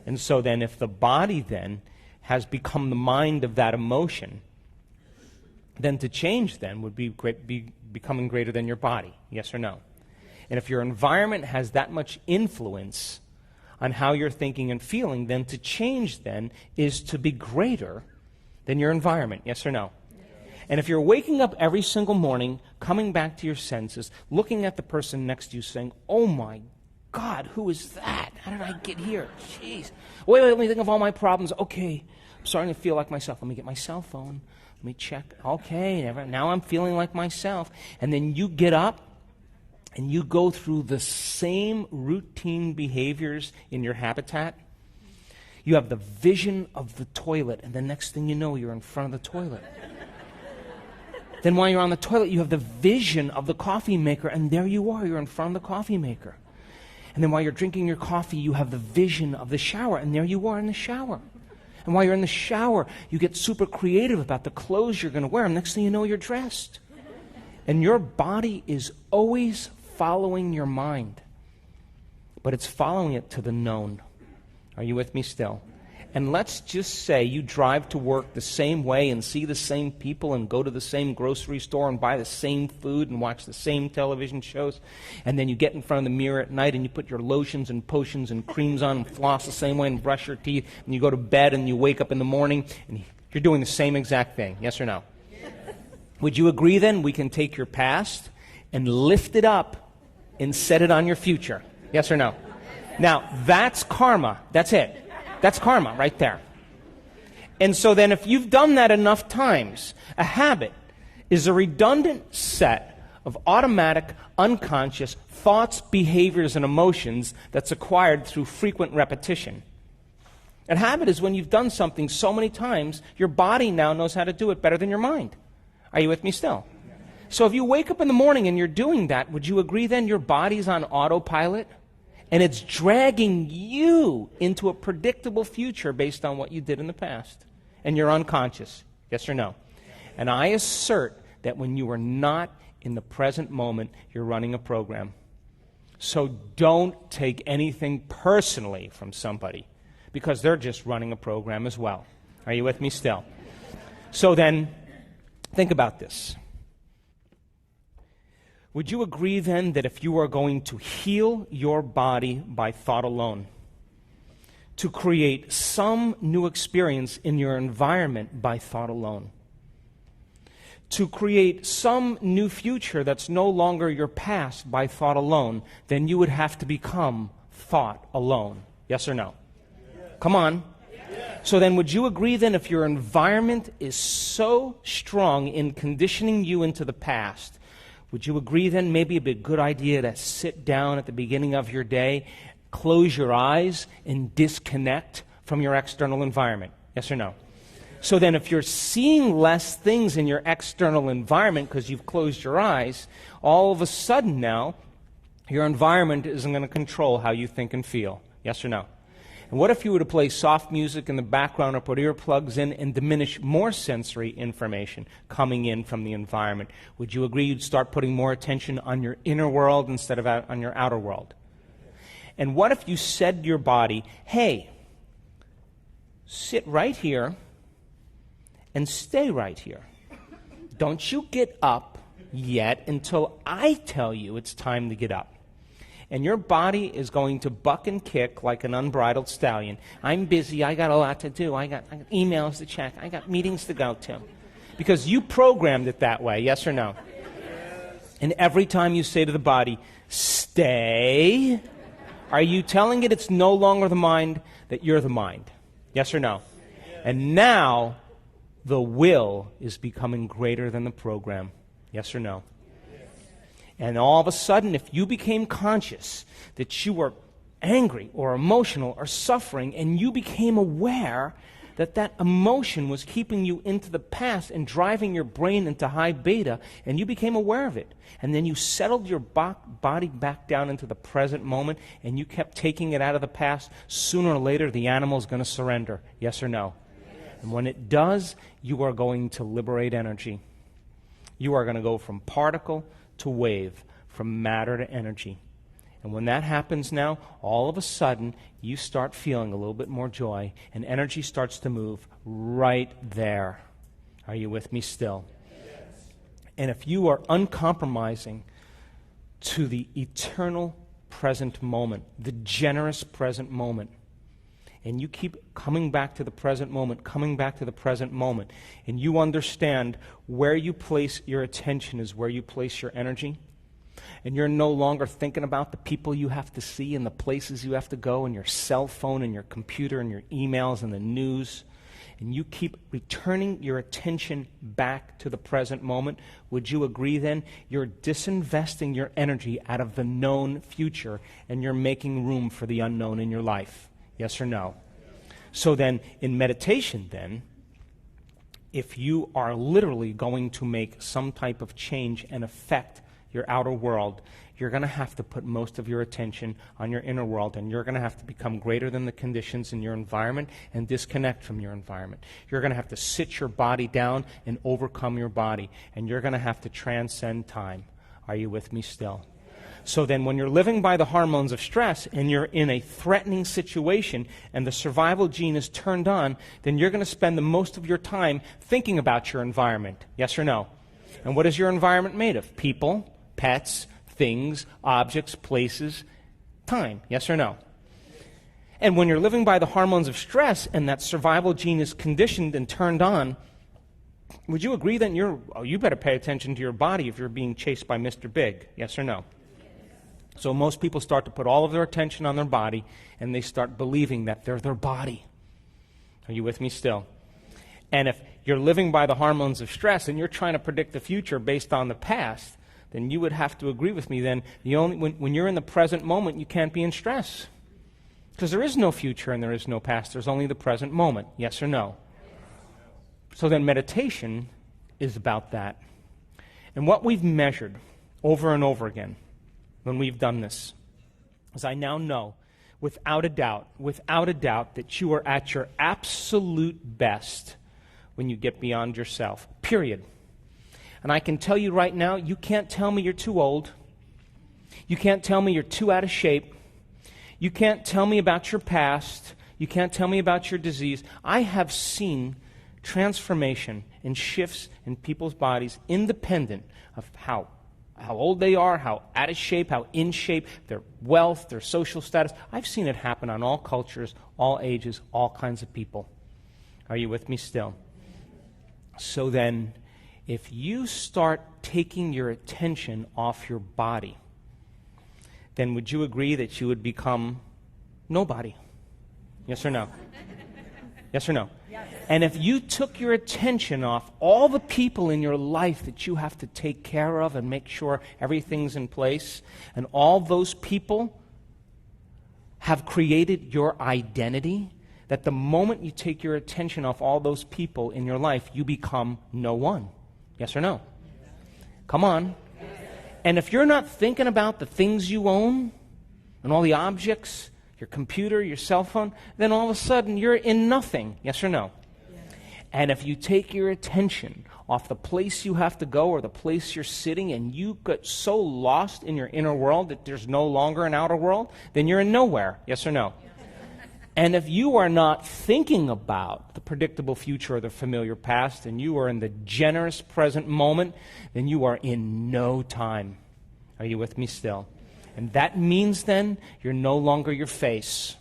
And so then if the body then has become the mind of that emotion, then to change then would be becoming greater than your body. Yes or no? And if your environment has that much influence on how you're thinking and feeling, then to change then is to be greater than your environment. Yes or no? And if you're waking up every single morning, coming back to your senses, looking at the person next to you saying, oh my God, who is that? How did I get here? Jeez. Wait, let me think of all my problems. Okay, I'm starting to feel like myself. Let me get my cell phone. Let me check. Okay, now I'm feeling like myself. And then you get up and you go through the same routine behaviors in your habitat. You have the vision of the toilet, and the next thing you know, you're in front of the toilet. Then while you're on the toilet, you have the vision of the coffee maker, and there you are, you're in front of the coffee maker. And then while you're drinking your coffee, you have the vision of the shower, and there you are in the shower. And while you're in the shower, you get super creative about the clothes you're going to wear, and next thing you know, you're dressed. And your body is always following your mind, but it's following it to the known. Are you with me still? And let's just say you drive to work the same way and see the same people and go to the same grocery store and buy the same food and watch the same television shows. And then you get in front of the mirror at night and you put your lotions and potions and creams on and floss the same way and brush your teeth. And you go to bed and you wake up in the morning and you're doing the same exact thing. Yes or no? Yes. Would you agree then we can take your past and lift it up and set it on your future? Yes or no? Now, that's karma. That's it. That's karma right there. And so then if you've done that enough times, a habit is a redundant set of automatic, unconscious thoughts, behaviors, and emotions that's acquired through frequent repetition. A habit is when you've done something so many times, your body now knows how to do it better than your mind. Are you with me still? So if you wake up in the morning and you're doing that, would you agree then your body's on autopilot? And it's dragging you into a predictable future based on what you did in the past. And you're unconscious. Yes or no? And I assert that when you are not in the present moment, you're running a program. So don't take anything personally from somebody, because they're just running a program as well. Are you with me still? So then, think about this. Would you agree then that if you are going to heal your body by thought alone, to create some new experience in your environment by thought alone, to create some new future that's no longer your past by thought alone, then you would have to become thought alone. Yes or no? Yes. Come on. Yes. So then would you agree then if your environment is so strong in conditioning you into the past, would you agree then maybe it'd be a good idea to sit down at the beginning of your day, close your eyes, and disconnect from your external environment? Yes or no? So then if you're seeing less things in your external environment because you've closed your eyes, all of a sudden now, your environment isn't going to control how you think and feel. Yes or no? And what if you were to play soft music in the background or put earplugs in and diminish more sensory information coming in from the environment? Would you agree you'd start putting more attention on your inner world instead of on your outer world? And what if you said to your body, hey, sit right here and stay right here. Don't you get up yet until I tell you it's time to get up. And your body is going to buck and kick like an unbridled stallion. I'm busy. I got a lot to do. I got emails to check. I got meetings to go to. Because you programmed it that way, yes or no? Yes. And every time you say to the body, stay, are you telling it it's no longer the mind, that you're the mind? Yes or no? Yes. And now the will is becoming greater than the program. Yes or no? Yes. And all of a sudden, if you became conscious that you were angry or emotional or suffering, and you became aware that that emotion was keeping you into the past and driving your brain into high beta, and you became aware of it, and then you settled your body back down into the present moment, and you kept taking it out of the past, sooner or later the animal's going to surrender. Yes or no? And when it does, you are going to liberate energy. You are going to go from particle to wave, from matter to energy. And when that happens now, all of a sudden, you start feeling a little bit more joy, and energy starts to move right there. Are you with me still? Yes. And if you are uncompromising to the eternal present moment, the generous present moment, and you keep coming back to the present moment, coming back to the present moment, and you understand where you place your attention is where you place your energy, and you're no longer thinking about the people you have to see and the places you have to go and your cell phone and your computer and your emails and the news, and you keep returning your attention back to the present moment, would you agree then you're disinvesting your energy out of the known future and you're making room for the unknown in your life? Yes or no? So then, in meditation then, if you are literally going to make some type of change and affect your outer world, you're going to have to put most of your attention on your inner world, and you're going to have to become greater than the conditions in your environment and disconnect from your environment. You're going to have to sit your body down and overcome your body, and you're going to have to transcend time. Are you with me still? So then when you're living by the hormones of stress and you're in a threatening situation and the survival gene is turned on, then you're going to spend the most of your time thinking about your environment. Yes or no? And what is your environment made of? People, pets, things, objects, places, time. Yes or no? And when you're living by the hormones of stress and that survival gene is conditioned and turned on, would you agree that you better pay attention to your body if you're being chased by Mr. Big? Yes or no? So most people start to put all of their attention on their body, and they start believing that they're their body. Are you with me still? And if you're living by the hormones of stress and you're trying to predict the future based on the past, then you would have to agree with me then, when you're in the present moment, you can't be in stress. Because there is no future and there is no past. There's only the present moment. Yes or no? So then meditation is about that. And what we've measured over and over again when we've done this is I now know without a doubt, that you are at your absolute best when you get beyond yourself, period. And I can tell you right now, you can't tell me you're too old. You can't tell me you're too out of shape. You can't tell me about your past. You can't tell me about your disease. I have seen transformation and shifts in people's bodies independent of how old they are, how out of shape, how in shape, their wealth, their social status. I've seen it happen on all cultures, all ages, all kinds of people. Are you with me still? So then, if you start taking your attention off your body, then would you agree that you would become nobody? Yes or no? Yes or no? Yes. And if you took your attention off all the people in your life that you have to take care of and make sure everything's in place, and all those people have created your identity, that the moment you take your attention off all those people in your life, you become no one. Yes or no? Come on. And if you're not thinking about the things you own and all the objects, your computer, your cell phone, then all of a sudden you're in nothing. Yes or no? Yes. And if you take your attention off the place you have to go or the place you're sitting and you get so lost in your inner world that there's no longer an outer world, then you're in nowhere. Yes or no? Yes. And if you are not thinking about the predictable future or the familiar past, and you are in the generous present moment, then you are in no time. Are you with me still? And that means then you're no longer your face.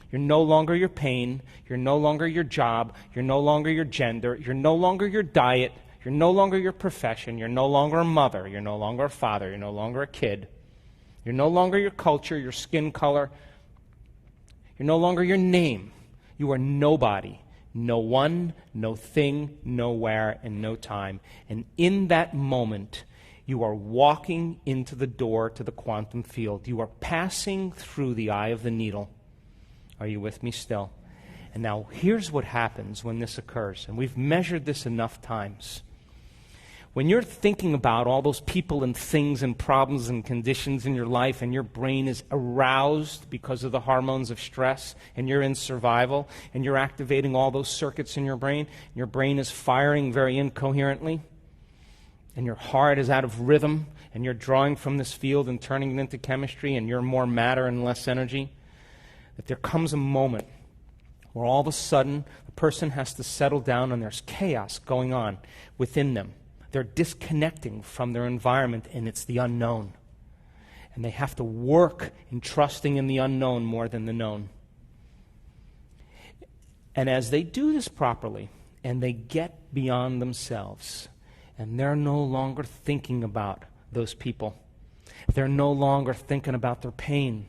You're no longer your pain. You're no longer your job. You're no longer your gender. You're no longer your diet. You're no longer your profession. You're no longer a mother. You're no longer a father. You're no longer a kid. You're no longer your culture, your skin color. You're no longer your name. You are nobody. No one, no thing, nowhere, and no time. And in that moment, you are walking into the door to the quantum field. You are passing through the eye of the needle. Are you with me still? And now here's what happens when this occurs. And we've measured this enough times. When you're thinking about all those people and things and problems and conditions in your life, and your brain is aroused because of the hormones of stress, and you're in survival, and you're activating all those circuits in your brain is firing very incoherently, and your heart is out of rhythm, and you're drawing from this field and turning it into chemistry, and you're more matter and less energy, that there comes a moment where all of a sudden the person has to settle down and there's chaos going on within them. They're disconnecting from their environment, and it's the unknown. And they have to work in trusting in the unknown more than the known. And as they do this properly, and they get beyond themselves, and they're no longer thinking about those people, they're no longer thinking about their pain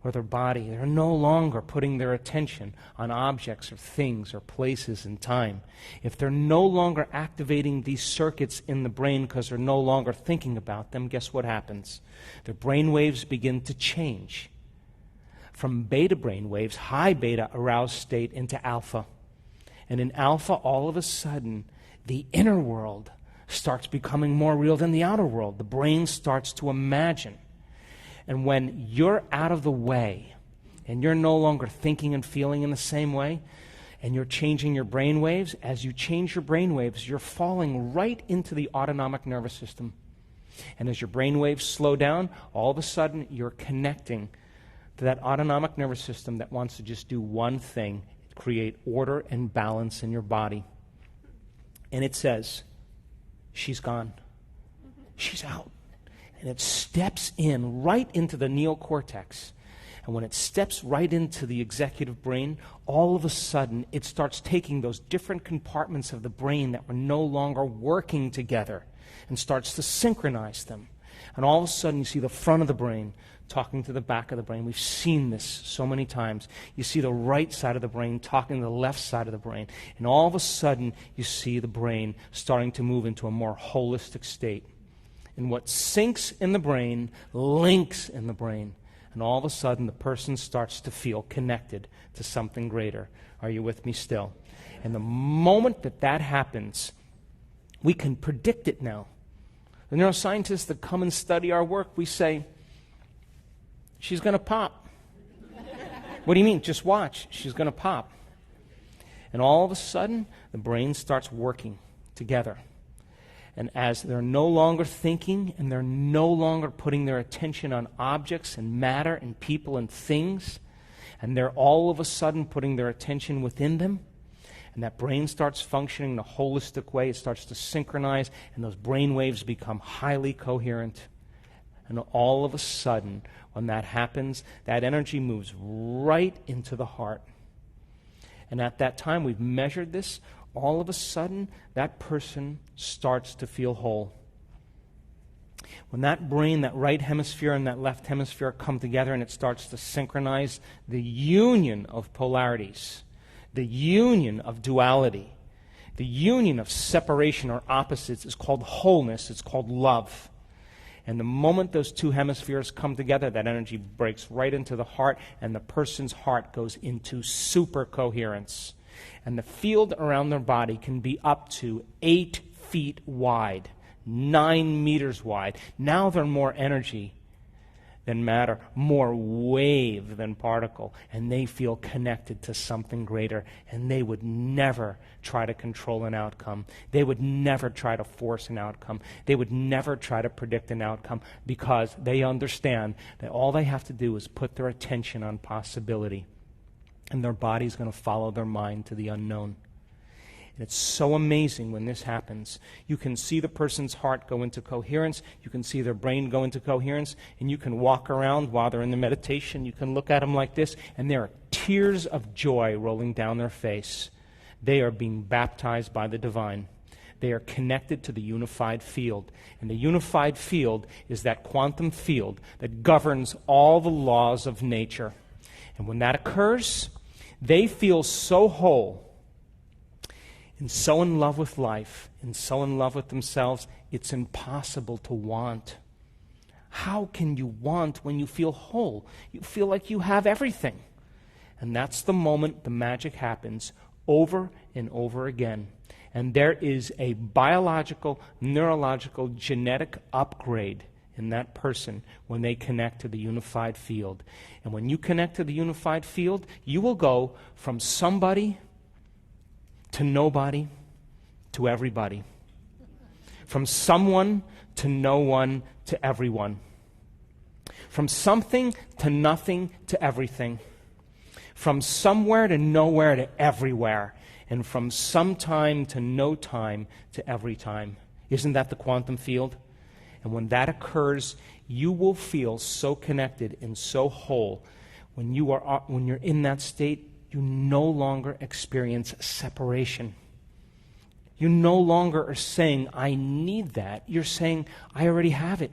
or their body, they're no longer putting their attention on objects or things or places and time. If they're no longer activating these circuits in the brain because they're no longer thinking about them, guess what happens? Their brain waves begin to change from beta brain waves, high beta aroused state, into alpha. And in alpha, all of a sudden, the inner world starts becoming more real than the outer world. The brain starts to imagine. And when you're out of the way, and you're no longer thinking and feeling in the same way, and you're changing your brain waves, as you change your brain waves, you're falling right into the autonomic nervous system. And as your brain waves slow down, all of a sudden you're connecting to that autonomic nervous system that wants to just do one thing: create order and balance in your body. And it says, she's gone. She's out. And it steps in right into the neocortex. And when it steps right into the executive brain, all of a sudden it starts taking those different compartments of the brain that were no longer working together and starts to synchronize them. And all of a sudden you see the front of the brain talking to the back of the brain. We've seen this so many times. You see the right side of the brain talking to the left side of the brain. And all of a sudden you see the brain starting to move into a more holistic state. And what sinks in the brain links in the brain. And all of a sudden, the person starts to feel connected to something greater. Are you with me still? And the moment that that happens, we can predict it now. The neuroscientists that come and study our work, we say, she's going to pop. What do you mean? Just watch. She's going to pop. And all of a sudden, the brain starts working together. And as they're no longer thinking and they're no longer putting their attention on objects and matter and people and things, and they're all of a sudden putting their attention within them, and that brain starts functioning in a holistic way, it starts to synchronize, and those brain waves become highly coherent. And all of a sudden, when that happens, that energy moves right into the heart. And at that time, we've measured this, all of a sudden, that person starts to feel whole. When that brain, that right hemisphere and that left hemisphere come together and it starts to synchronize, the union of polarities, the union of duality, the union of separation or opposites is called wholeness, it's called love. And the moment those two hemispheres come together, that energy breaks right into the heart, and the person's heart goes into super coherence. And the field around their body can be up to 8 feet wide, 9 meters wide. Now they're more energy than matter, more wave than particle, and they feel connected to something greater, and they would never try to control an outcome. They would never try to force an outcome. They would never try to predict an outcome, because they understand that all they have to do is put their attention on possibility, and their body's going to follow their mind to the unknown. And it's so amazing when this happens. You can see the person's heart go into coherence, you can see their brain go into coherence, and you can walk around while they're in the meditation, you can look at them like this, and there are tears of joy rolling down their face. They are being baptized by the divine. They are connected to the unified field. And the unified field is that quantum field that governs all the laws of nature. And when that occurs, they feel so whole, and so in love with life, and so in love with themselves, it's impossible to want. How can you want when you feel whole? You feel like you have everything. And that's the moment the magic happens over and over again. And there is a biological, neurological, genetic upgrade in that person when they connect to the unified field. And when you connect to the unified field, you will go from somebody to nobody, to everybody. From someone to no one, to everyone. From something to nothing, to everything. From somewhere to nowhere, to everywhere. And from sometime to no time, to every time. Isn't that the quantum field? And when that occurs, you will feel so connected and so whole. When you're in that state, you no longer experience separation. You no longer are saying, I need that. You're saying, I already have it.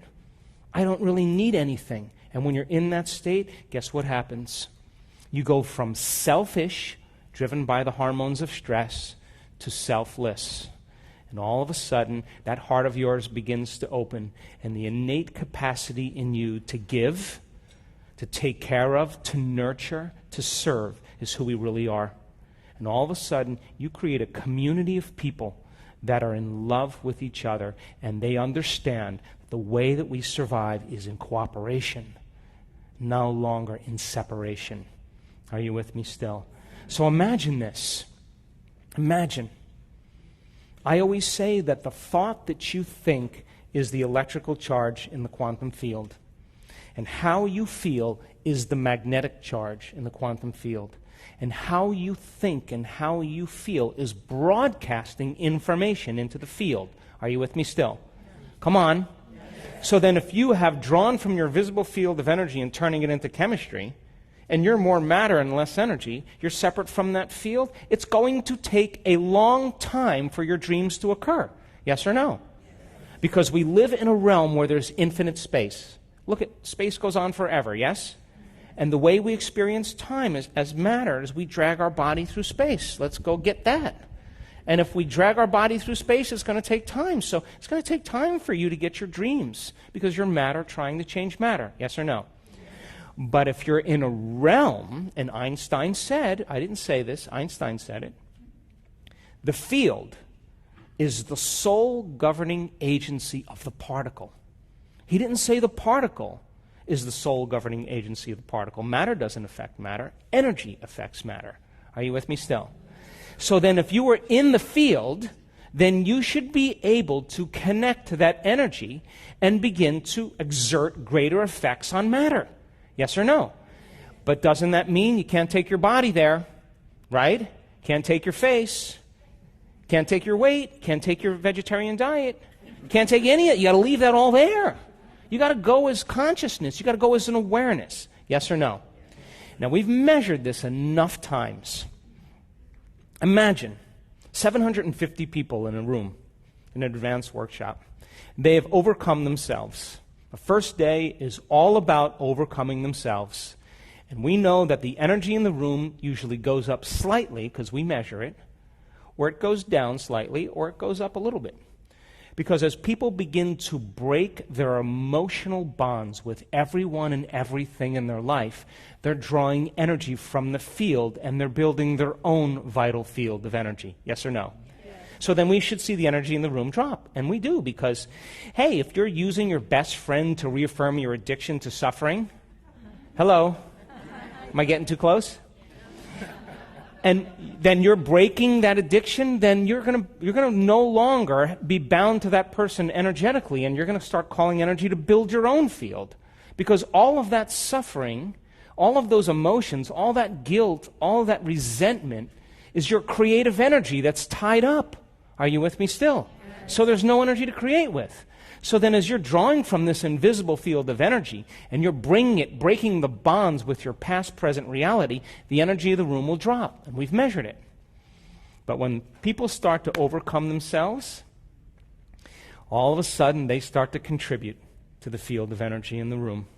I don't really need anything. And when you're in that state, guess what happens? You go from selfish, driven by the hormones of stress, to selfless. And all of a sudden, that heart of yours begins to open, and the innate capacity in you to give, to take care of, to nurture, to serve is who we really are. And all of a sudden, you create a community of people that are in love with each other, and they understand the way that we survive is in cooperation, no longer in separation. Are you with me still? So imagine this. Imagine. I always say that the thought that you think is the electrical charge in the quantum field. And how you feel is the magnetic charge in the quantum field. And how you think and how you feel is broadcasting information into the field. Are you with me still? Come on. So then if you have drawn from your visible field of energy and turning it into chemistry, and you're more matter and less energy, you're separate from that field, it's going to take a long time for your dreams to occur. Yes or no? Because we live in a realm where there's infinite space. Look at, space goes on forever, yes? And the way we experience time is, as matter, is we drag our body through space. Let's go get that. And if we drag our body through space, it's going to take time. So it's going to take time for you to get your dreams, because you're matter trying to change matter. Yes or no? But if you're in a realm, and Einstein said, I didn't say this, Einstein said it, the field is the sole governing agency of the particle. He didn't say the particle is the sole governing agency of the particle. Matter doesn't affect matter. Energy affects matter. Are you with me still? So then if you were in the field, then you should be able to connect to that energy and begin to exert greater effects on matter. Yes or no? But doesn't that mean you can't take your body there, right? Can't take your face, can't take your weight, can't take your vegetarian diet, can't take any of it. You got to leave that all there. You got to go as consciousness. You got to go as an awareness. Yes or no? Now, we've measured this enough times. Imagine 750 people in a room, in an advanced workshop. They have overcome themselves. The first day is all about overcoming themselves. And we know that the energy in the room usually goes up slightly, because we measure it, or it goes down slightly, or it goes up a little bit. Because as people begin to break their emotional bonds with everyone and everything in their life, they're drawing energy from the field, and they're building their own vital field of energy. Yes or no? Yes. So then we should see the energy in the room drop. And we do, because, hey, if you're using your best friend to reaffirm your addiction to suffering, hello? Am I getting too close? And then you're breaking that addiction, then you're gonna no longer be bound to that person energetically, and you're going to start calling energy to build your own field. Because all of that suffering, all of those emotions, all that guilt, all of that resentment is your creative energy that's tied up. Are you with me still? So there's no energy to create with. So then as you're drawing from this invisible field of energy, and you're breaking the bonds with your past, present reality, the energy of the room will drop. And we've measured it. But when people start to overcome themselves, all of a sudden they start to contribute to the field of energy in the room.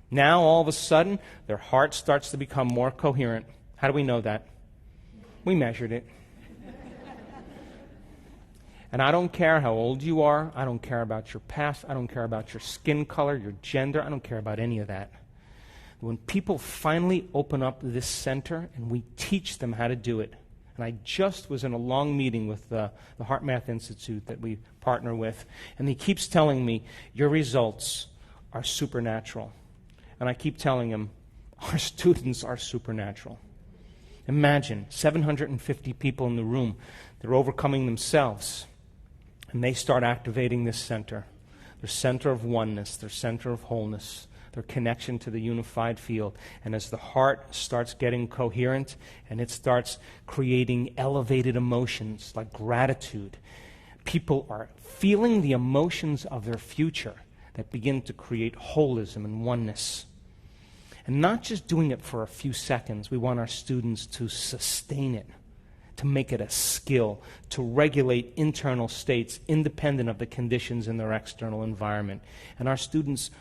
Now all of a sudden their heart starts to become more coherent. How do we know that? We measured it. And I don't care how old you are. I don't care about your past. I don't care about your skin color, your gender. I don't care about any of that. When people finally open up this center and we teach them how to do it, and I just was in a long meeting with the Heart Math Institute that we partner with, and he keeps telling me, your results are supernatural. And I keep telling him, our students are supernatural. Imagine 750 people in the room. They're overcoming themselves. And they start activating this center, their center of oneness, their center of wholeness, their connection to the unified field. And as the heart starts getting coherent and it starts creating elevated emotions like gratitude, people are feeling the emotions of their future that begin to create holism and oneness. And not just doing it for a few seconds. We want our students to sustain it, to make it a skill, to regulate internal states independent of the conditions in their external environment. And our students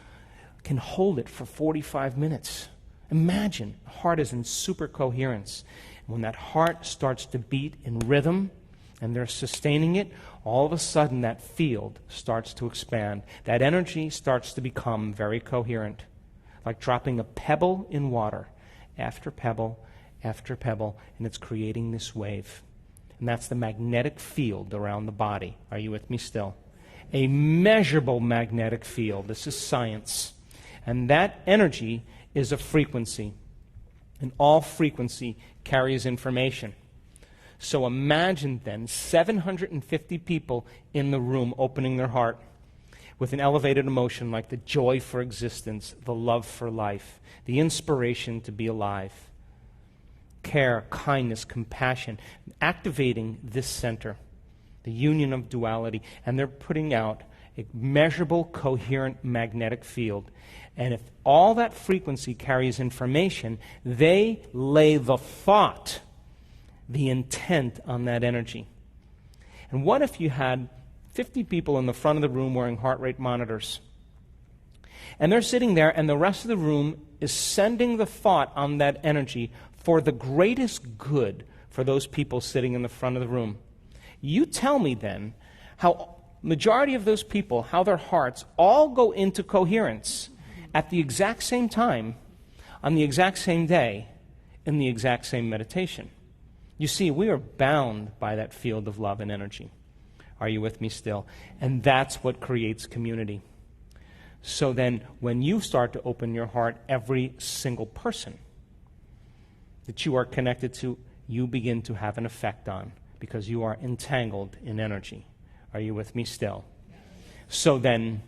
can hold it for 45 minutes. Imagine, the heart is in super coherence. And when that heart starts to beat in rhythm, and they're sustaining it, all of a sudden that field starts to expand. That energy starts to become very coherent, like dropping a pebble in water after pebble, after pebble, and it's creating this wave. And that's the magnetic field around the body. Are you with me still? A measurable magnetic field. This is science. And that energy is a frequency. And all frequency carries information. So imagine then 750 people in the room opening their heart with an elevated emotion like the joy for existence, the love for life, the inspiration to be alive. Care, kindness, compassion, activating this center, the union of duality, and they're putting out a measurable, coherent magnetic field. And if all that frequency carries information, they lay the thought, the intent on that energy. And what if you had 50 people in the front of the room wearing heart rate monitors? And they're sitting there, and the rest of the room is sending the thought on that energy for the greatest good for those people sitting in the front of the room. You tell me then how majority of those people, how their hearts all go into coherence at the exact same time, on the exact same day, in the exact same meditation. You see, we are bound by that field of love and energy. Are you with me still? And that's what creates community. So then, when you start to open your heart, every single person that you are connected to, you begin to have an effect on, because you are entangled in energy. Are you with me still? So then,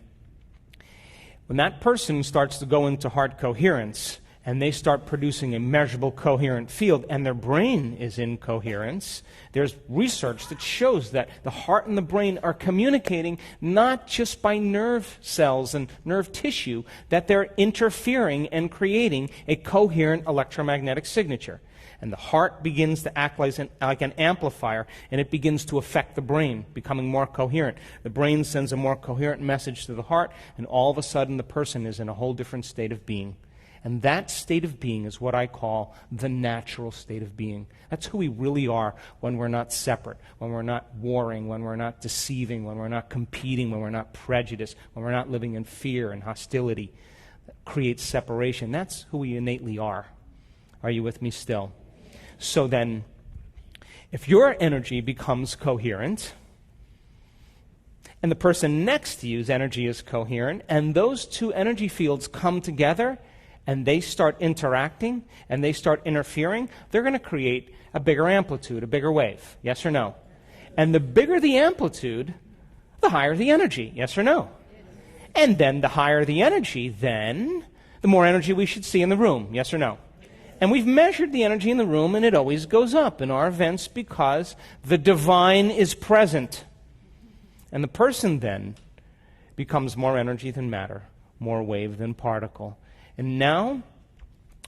when that person starts to go into heart coherence, and they start producing a measurable coherent field, and their brain is in coherence, there's research that shows that the heart and the brain are communicating not just by nerve cells and nerve tissue, that they're interfering and creating a coherent electromagnetic signature. And the heart begins to act like an amplifier, and it begins to affect the brain, becoming more coherent. The brain sends a more coherent message to the heart, and all of a sudden the person is in a whole different state of being. And that state of being is what I call the natural state of being. That's who we really are when we're not separate, when we're not warring, when we're not deceiving, when we're not competing, when we're not prejudiced, when we're not living in fear and hostility that creates separation. That's who we innately are. Are you with me still? So then, if your energy becomes coherent, and the person next to you's energy is coherent, and those two energy fields come together, and they start interacting, and they start interfering, they're going to create a bigger amplitude, a bigger wave. Yes or no? And the bigger the amplitude, the higher the energy. Yes or no? And then the higher the energy, then the more energy we should see in the room. Yes or no? And we've measured the energy in the room, and it always goes up in our events because the divine is present. And the person then becomes more energy than matter, more wave than particle. And now,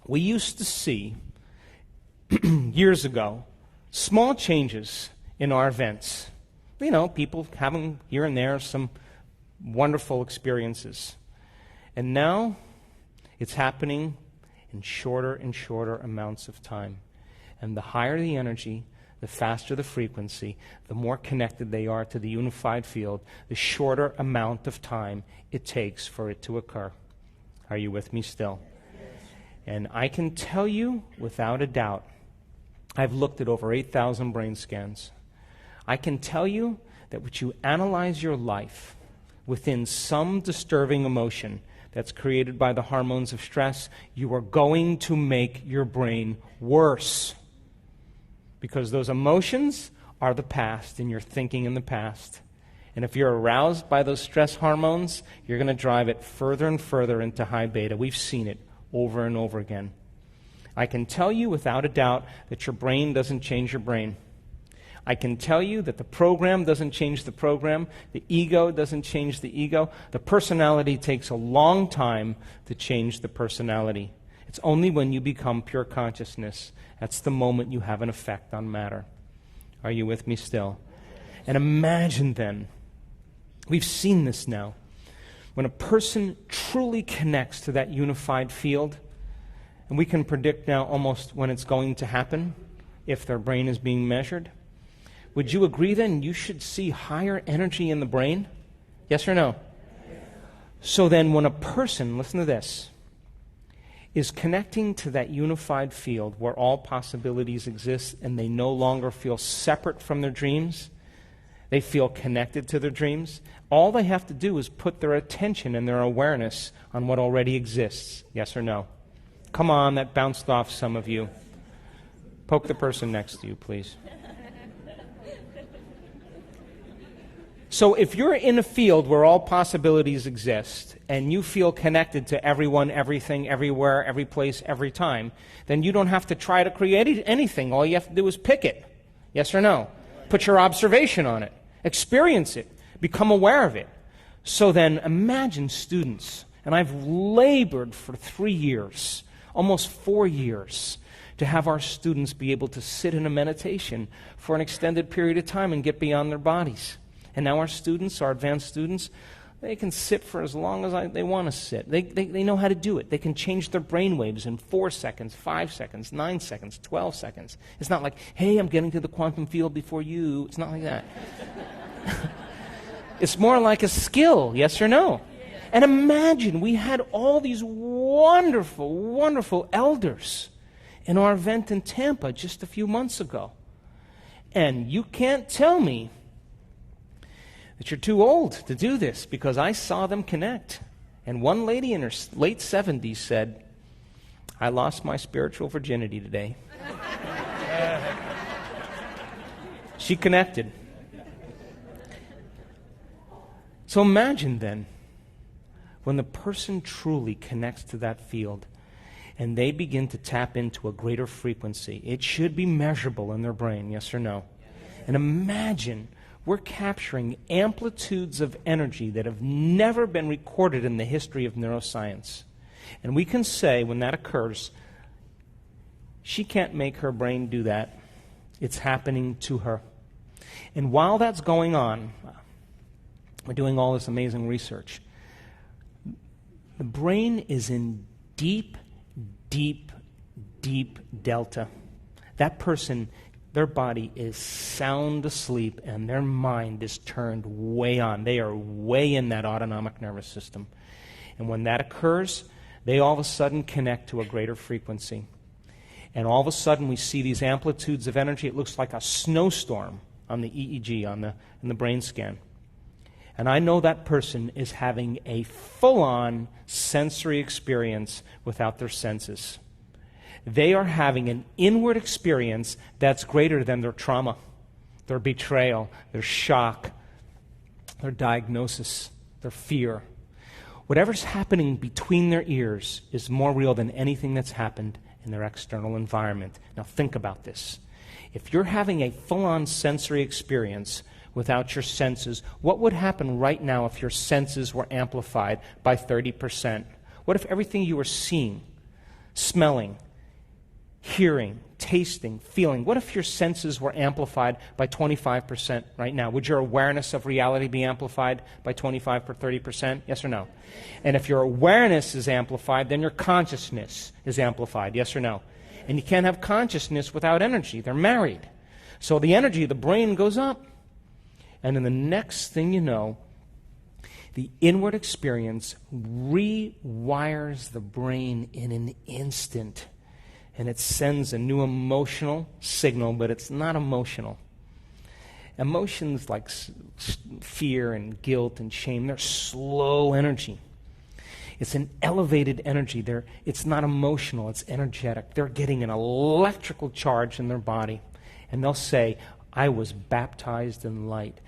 we used to see, years ago, small changes in our events. You know, people having here and there some wonderful experiences. And now, it's happening in shorter and shorter amounts of time. And the higher the energy, the faster the frequency, the more connected they are to the unified field, the shorter amount of time it takes for it to occur. Are you with me still? Yes. And I can tell you without a doubt, I've looked at over 8,000 brain scans. I can tell you that when you analyze your life within some disturbing emotion that's created by the hormones of stress, you are going to make your brain worse. Because those emotions are the past, and you're thinking in the past. And if you're aroused by those stress hormones, you're going to drive it further and further into high beta. We've seen it over and over again. I can tell you without a doubt that your brain doesn't change your brain. I can tell you that the program doesn't change the program. The ego doesn't change the ego. The personality takes a long time to change the personality. It's only when you become pure consciousness. That's the moment you have an effect on matter. Are you with me still? And imagine then, we've seen this now, when a person truly connects to that unified field, and we can predict now almost when it's going to happen, if their brain is being measured, would you agree then you should see higher energy in the brain? Yes or no? Yes. So then when a person, listen to this, is connecting to that unified field where all possibilities exist and they no longer feel separate from their dreams, they feel connected to their dreams, all they have to do is put their attention and their awareness on what already exists. Yes or no? Come on, that bounced off some of you. Poke the person next to you, please. So if you're in a field where all possibilities exist, and you feel connected to everyone, everything, everywhere, every place, every time, then you don't have to try to create anything. All you have to do is pick it. Yes or no? Put your observation on it. Experience it. Become aware of it. So then imagine students, and I've labored for 3 years, almost 4 years, to have our students be able to sit in a meditation for an extended period of time and get beyond their bodies. And now our students, our advanced students, they can sit for as long as they want to sit. They know how to do it. They can change their brain waves in 4 seconds, 5 seconds, 9 seconds, 12 seconds. It's not like, hey, I'm getting to the quantum field before you. It's not like that. It's more like a skill, yes or no? And imagine, we had all these wonderful, wonderful elders in our event in Tampa just a few months ago. And you can't tell me that you're too old to do this because I saw them connect. And one lady in her late 70s said, I lost my spiritual virginity today. She connected. So imagine then, when the person truly connects to that field and they begin to tap into a greater frequency, it should be measurable in their brain, yes or no? And imagine we're capturing amplitudes of energy that have never been recorded in the history of neuroscience. And we can say, when that occurs, she can't make her brain do that. It's happening to her. And while that's going on, we're doing all this amazing research. The brain is in deep, deep, deep delta. That person, their body is sound asleep and their mind is turned way on. They are way in that autonomic nervous system. And when that occurs, they all of a sudden connect to a greater frequency. And all of a sudden we see these amplitudes of energy. It looks like a snowstorm on the EEG, in the brain scan. And I know that person is having a full-on sensory experience without their senses. They are having an inward experience that's greater than their trauma, their betrayal, their shock, their diagnosis, their fear. Whatever's happening between their ears is more real than anything that's happened in their external environment. Now think about this. If you're having a full-on sensory experience without your senses, what would happen right now if your senses were amplified by 30%? What if everything you were seeing, smelling, hearing, tasting, feeling, what if your senses were amplified by 25% right now? Would your awareness of reality be amplified by 25 or 30%? Yes or no? And if your awareness is amplified, then your consciousness is amplified. Yes or no? And you can't have consciousness without energy. They're married. So the energy of the brain goes up. And then the next thing you know, the inward experience rewires the brain in an instant. And it sends a new emotional signal, but it's not emotional. Emotions like fear and guilt and shame, they're slow energy. It's an elevated energy. It's not emotional, it's energetic. They're getting an electrical charge in their body. And they'll say, I was baptized in light.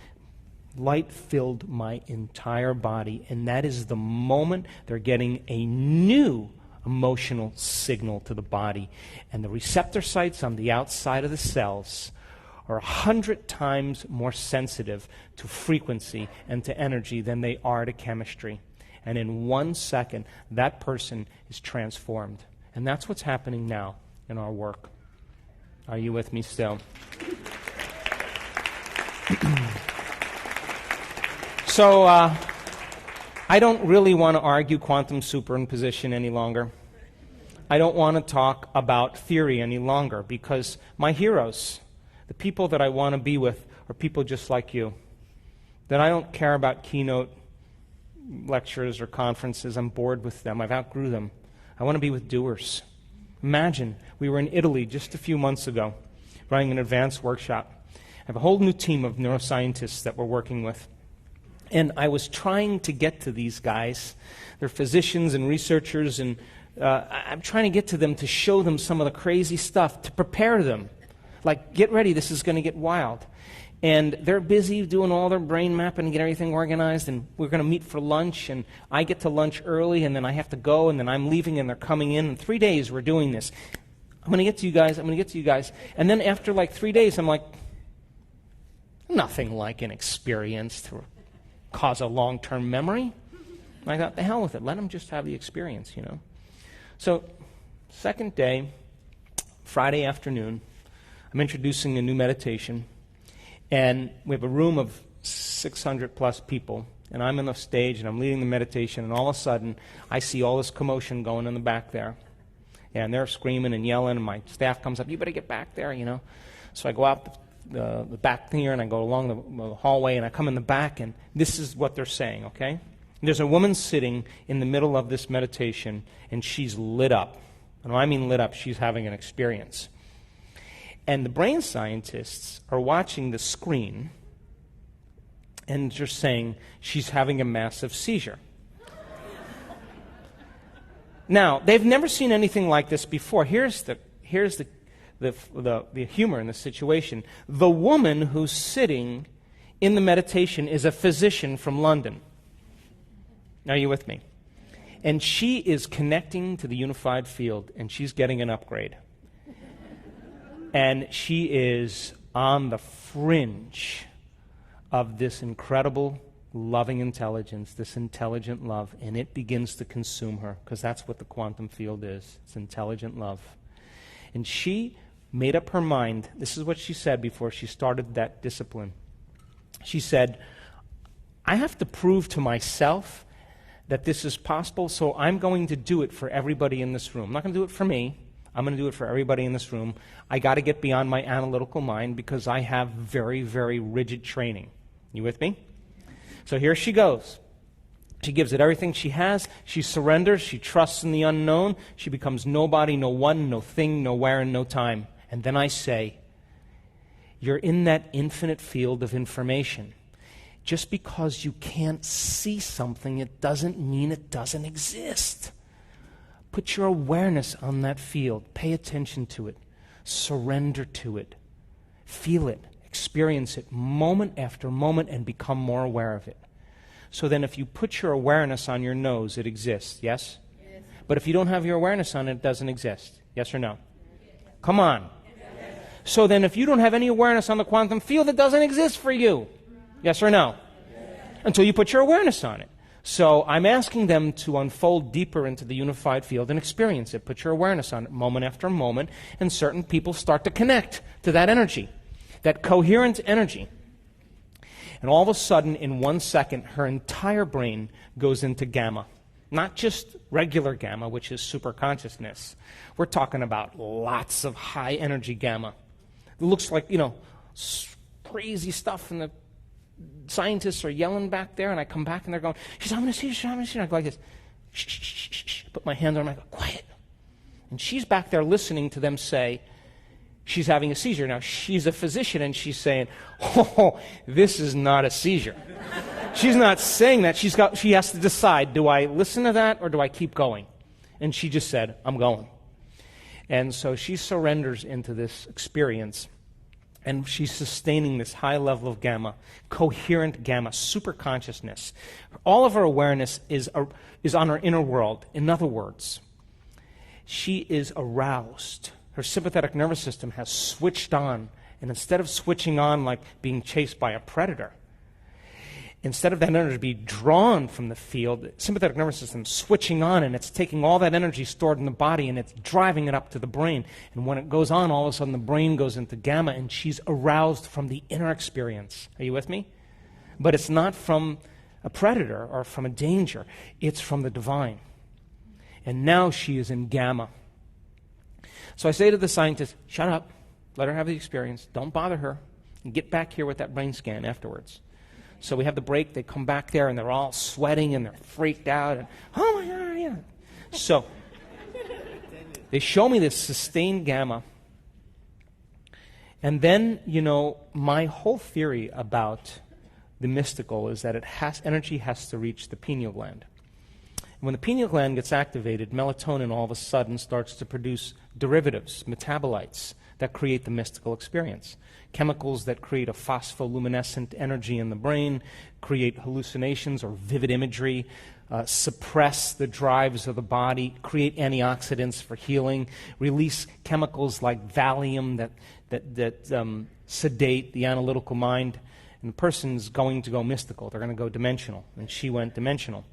Light filled my entire body. And that is the moment they're getting a new emotional signal to the body. And the receptor sites on the outside of the cells are 100 times more sensitive to frequency and to energy than they are to chemistry. And in 1 second, that person is transformed. And that's what's happening now in our work. Are you with me still? So, I don't really want to argue quantum superimposition any longer. I don't want to talk about theory any longer because my heroes, the people that I want to be with, are people just like you. That I don't care about keynote lectures or conferences. I'm bored with them. I've outgrew them. I want to be with doers. Imagine, we were in Italy just a few months ago running an advanced workshop. I have a whole new team of neuroscientists that we're working with. And I was trying to get to these guys. They're physicians and researchers, and I'm trying to get to them to show them some of the crazy stuff, to prepare them. Like, get ready, this is going to get wild. And they're busy doing all their brain mapping and get everything organized, and we're going to meet for lunch, and I get to lunch early, and then I have to go, and then I'm leaving, and they're coming in. In 3 days, we're doing this. I'm going to get to you guys, And then after like 3 days, I'm like, nothing like an experience to cause a long-term memory. And I thought, the hell with it. Let them just have the experience, you know. So, second day, Friday afternoon, I'm introducing a new meditation. And we have a room of 600 plus people, and I'm on the stage, and I'm leading the meditation, and all of a sudden, I see all this commotion going in the back there. And they're screaming and yelling, and my staff comes up, you better get back there, you know. So I go out the back here, and I go along the hallway, and I come in the back, and this is what they're saying, okay? There's a woman sitting in the middle of this meditation, and she's lit up. And when I mean lit up, she's having an experience. And the brain scientists are watching the screen, and they're saying she's having a massive seizure. Now, they've never seen anything like this before. Here's the humor in the situation. The woman who's sitting in the meditation is a physician from London. Are you with me? And she is connecting to the unified field, and she's getting an upgrade. And she is on the fringe of this incredible, loving intelligence, this intelligent love, and it begins to consume her, because that's what the quantum field is. It's intelligent love. And she made up her mind. This is what she said before she started that discipline. She said, I have to prove to myself that this is possible, so I'm going to do it for everybody in this room. I'm not going to do it for me. I'm going to do it for everybody in this room. I got to get beyond my analytical mind because I have very, very rigid training. You with me? So here she goes. She gives it everything she has. She surrenders. She trusts in the unknown. She becomes nobody, no one, no thing, nowhere, and no time. And then I say, you're in that infinite field of information. Just because you can't see something, it doesn't mean it doesn't exist. Put your awareness on that field. Pay attention to it. Surrender to it. Feel it. Experience it moment after moment and become more aware of it. So then if you put your awareness on your nose, it exists, yes? Yes. But if you don't have your awareness on it, it doesn't exist. Yes or no? Yes. Come on. Yes. So then if you don't have any awareness on the quantum field, it doesn't exist for you. Yes or no? Yes. Until you put your awareness on it. So I'm asking them to unfold deeper into the unified field and experience it. Put your awareness on it moment after moment, and certain people start to connect to that energy, that coherent energy. And all of a sudden, in 1 second, her entire brain goes into gamma. Not just regular gamma, which is superconsciousness. We're talking about lots of high energy gamma. It looks like, crazy stuff, and the scientists are yelling back there, and I come back and they're going, she's having a seizure, she's having a seizure. I go like this, shh, shh, shh, shh, shh. Put my hand on her, I go, quiet. And she's back there listening to them say, she's having a seizure. Now, she's a physician, and she's saying, oh, this is not a seizure. She's not saying that. She has to decide, do I listen to that or do I keep going? And she just said, I'm going. And so she surrenders into this experience, and she's sustaining this high level of gamma, coherent gamma, super consciousness. All of her awareness is on her inner world. In other words, she is aroused. Her sympathetic nervous system has switched on, and instead of switching on like being chased by a predator, instead of that energy being drawn from the field, the sympathetic nervous system is switching on, and it's taking all that energy stored in the body and it's driving it up to the brain. And when it goes on, all of a sudden the brain goes into gamma, and she's aroused from the inner experience. Are you with me? But it's not from a predator or from a danger. It's from the divine. And now she is in gamma. So I say to the scientist, shut up, let her have the experience, don't bother her, and get back here with that brain scan afterwards. So we have the break, they come back there, and they're all sweating, and they're freaked out, and oh my God, yeah. So they show me this sustained gamma, and then, my whole theory about the mystical is that energy has to reach the pineal gland. When the pineal gland gets activated, melatonin all of a sudden starts to produce derivatives, metabolites, that create the mystical experience. Chemicals that create a phospholuminescent energy in the brain, create hallucinations or vivid imagery, suppress the drives of the body, create antioxidants for healing, release chemicals like Valium that sedate the analytical mind. And the person's going to go mystical. They're going to go dimensional. And she went dimensional.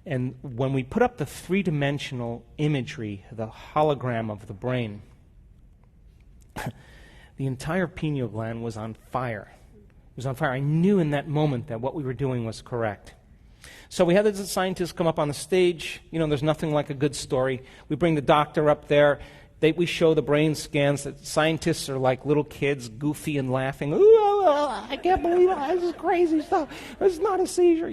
And when we put up the three-dimensional imagery, the hologram of the brain, the entire pineal gland was on fire. It was on fire. I knew in that moment that what we were doing was correct. So we had the scientists come up on the stage. There's nothing like a good story. We bring the doctor up there. We show the brain scans. The scientists are like little kids, goofy and laughing. Ooh, I can't believe it. This is crazy stuff. It's not a seizure.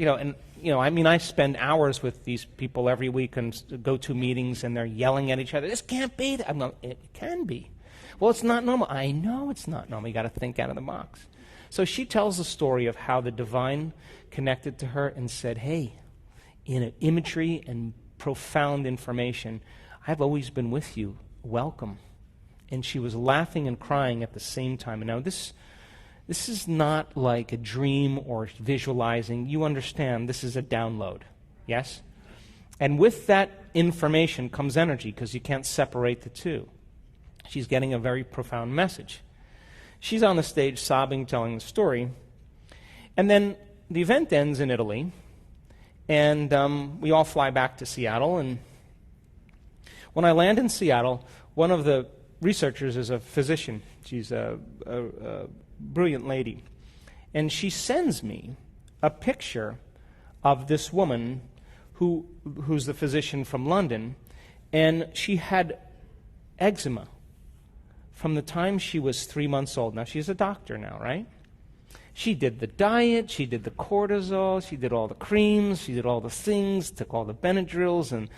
I spend hours with these people every week and go to meetings, and they're yelling at each other. This can't be. I'm going, it can be. Well, it's not normal. I know it's not normal. You got to think out of the box. So she tells the story of how the divine connected to her and said, hey, in imagery and profound information, I've always been with you. Welcome. And she was laughing and crying at the same time. And now this is not like a dream or visualizing. You understand this is a download. Yes? And with that information comes energy, because you can't separate the two. She's getting a very profound message. She's on the stage sobbing, telling the story. And then the event ends in Italy. And we all fly back to Seattle. And when I land in Seattle, one of the researchers is a physician. She's a brilliant lady. And she sends me a picture of this woman who's the physician from London. And she had eczema from the time she was 3 months old. Now, she's a doctor now, right? She did the diet, she did the cortisol, she did all the creams, she did all the things, took all the Benadryls,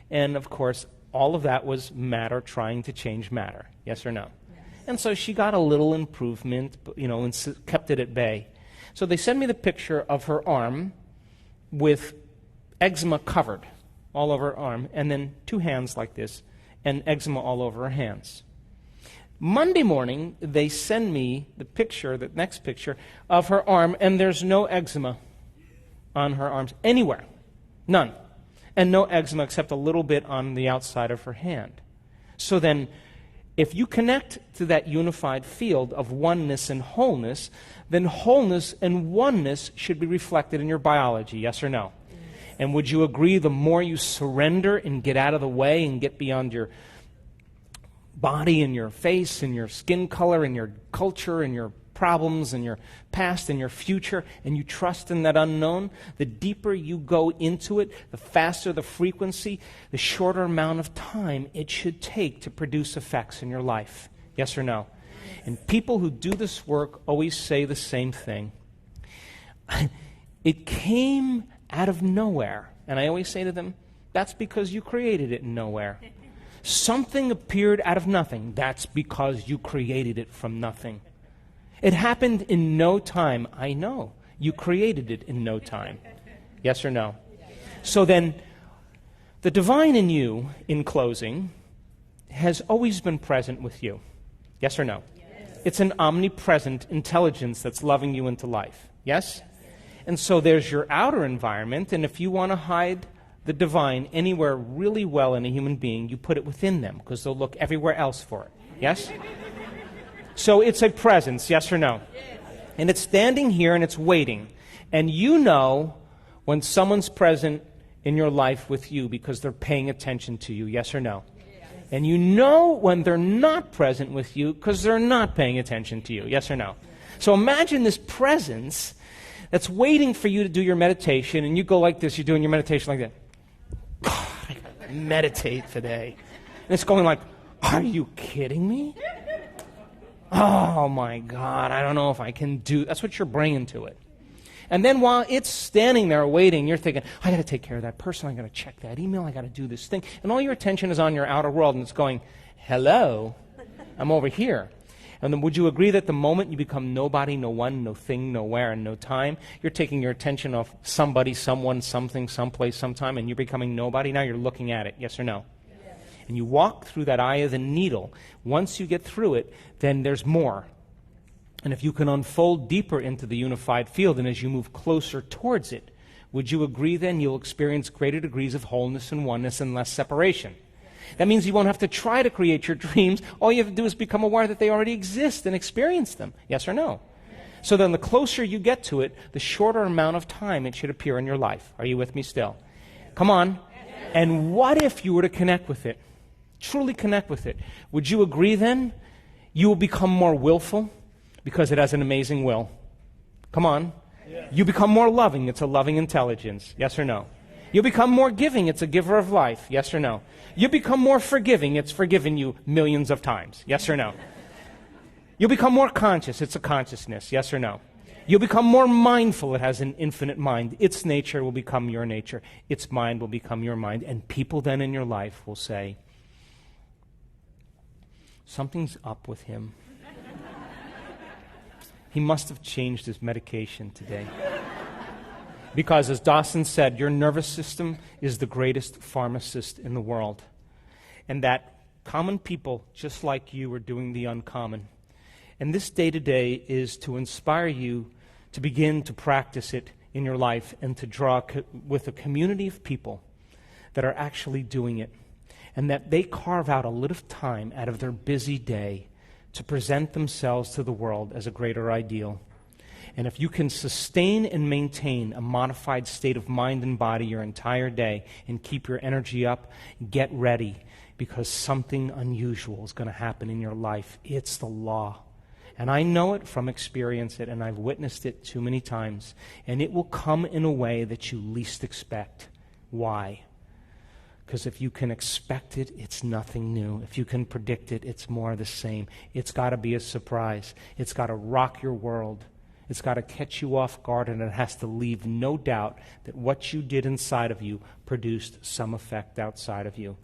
and of course, all of that was matter trying to change matter. Yes or no? Yes. And so she got a little improvement, and kept it at bay. So they sent me the picture of her arm with eczema covered all over her arm, and then 2 hands like this, and eczema all over her hands. Monday morning, they send me the next picture of her arm, and there's no eczema on her arms anywhere. None. And no eczema except a little bit on the outside of her hand. So then, if you connect to that unified field of oneness and wholeness, then wholeness and oneness should be reflected in your biology, yes or no? Yes. And would you agree the more you surrender and get out of the way and get beyond your body and your face and your skin color and your culture and your problems and your past and your future, and you trust in that unknown, the deeper you go into it, the faster the frequency, the shorter amount of time it should take to produce effects in your life. Yes or no? And people who do this work always say the same thing. It came out of nowhere. And I always say to them, that's because you created it in nowhere. Something appeared out of nothing. That's because you created it from nothing. It happened in no time. I know. You created it in no time. Yes or no? So then, the divine in you, in closing, has always been present with you. Yes or no? Yes. It's an omnipresent intelligence that's loving you into life. Yes? And so there's your outer environment, and if you want to hide the divine anywhere really well in a human being, you put it within them, because they'll look everywhere else for it. Yes? So it's a presence, yes or no? Yes. And it's standing here and it's waiting. And you know when someone's present in your life with you because they're paying attention to you, yes or no? Yes. And you know when they're not present with you because they're not paying attention to you, yes or no? So imagine this presence that's waiting for you to do your meditation, and you go like this, you're doing your meditation like that. I gotta meditate today. And it's going like, are you kidding me? Oh my God, I don't know if I can do. That's what you're bringing to it. And then while it's standing there waiting, you're thinking, I got to take care of that person, I got to check that email, I got to do this thing. And all your attention is on your outer world, and it's going, hello, I'm over here. And then would you agree that the moment you become nobody, no one, no thing, nowhere, and no time, you're taking your attention off somebody, someone, something, someplace, sometime, and you're becoming nobody? Now you're looking at it, yes or no? Yes. And you walk through that eye of the needle. Once you get through it, then there's more. And if you can unfold deeper into the unified field, and as you move closer towards it, would you agree then you'll experience greater degrees of wholeness and oneness and less separation? That means you won't have to try to create your dreams. All you have to do is become aware that they already exist and experience them. Yes or no? So then the closer you get to it, the shorter amount of time it should appear in your life. Are you with me still? Come on. And what if you were to connect with it? Truly connect with it. Would you agree then? You will become more willful because it has an amazing will. Come on. You become more loving. It's a loving intelligence. Yes or no? You become more giving. It's a giver of life. Yes or no? You become more forgiving. It's forgiven you millions of times. Yes or no? You become more conscious. It's a consciousness. Yes or no? You become more mindful. It has an infinite mind. Its nature will become your nature. Its mind will become your mind. And people then in your life will say, something's up with him. He must have changed his medication today. Because, as Dawson said, your nervous system is the greatest pharmacist in the world. And that common people, just like you, are doing the uncommon. And this day-to-day is to inspire you to begin to practice it in your life and to draw with a community of people that are actually doing it. And that they carve out a little time out of their busy day to present themselves to the world as a greater ideal. And if you can sustain and maintain a modified state of mind and body your entire day and keep your energy up, get ready, because something unusual is going to happen in your life. It's the law. And I know it from experience, and I've witnessed it too many times. And it will come in a way that you least expect. Why? Because if you can expect it, it's nothing new. If you can predict it, it's more the same. It's got to be a surprise. It's got to rock your world. It's got to catch you off guard, and it has to leave no doubt that what you did inside of you produced some effect outside of you.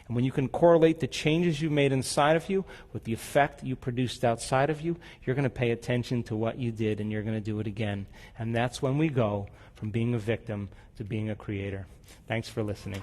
And when you can correlate the changes you made inside of you with the effect you produced outside of you, you're going to pay attention to what you did, and you're going to do it again. And that's when we go from being a victim to being a creator. Thanks for listening.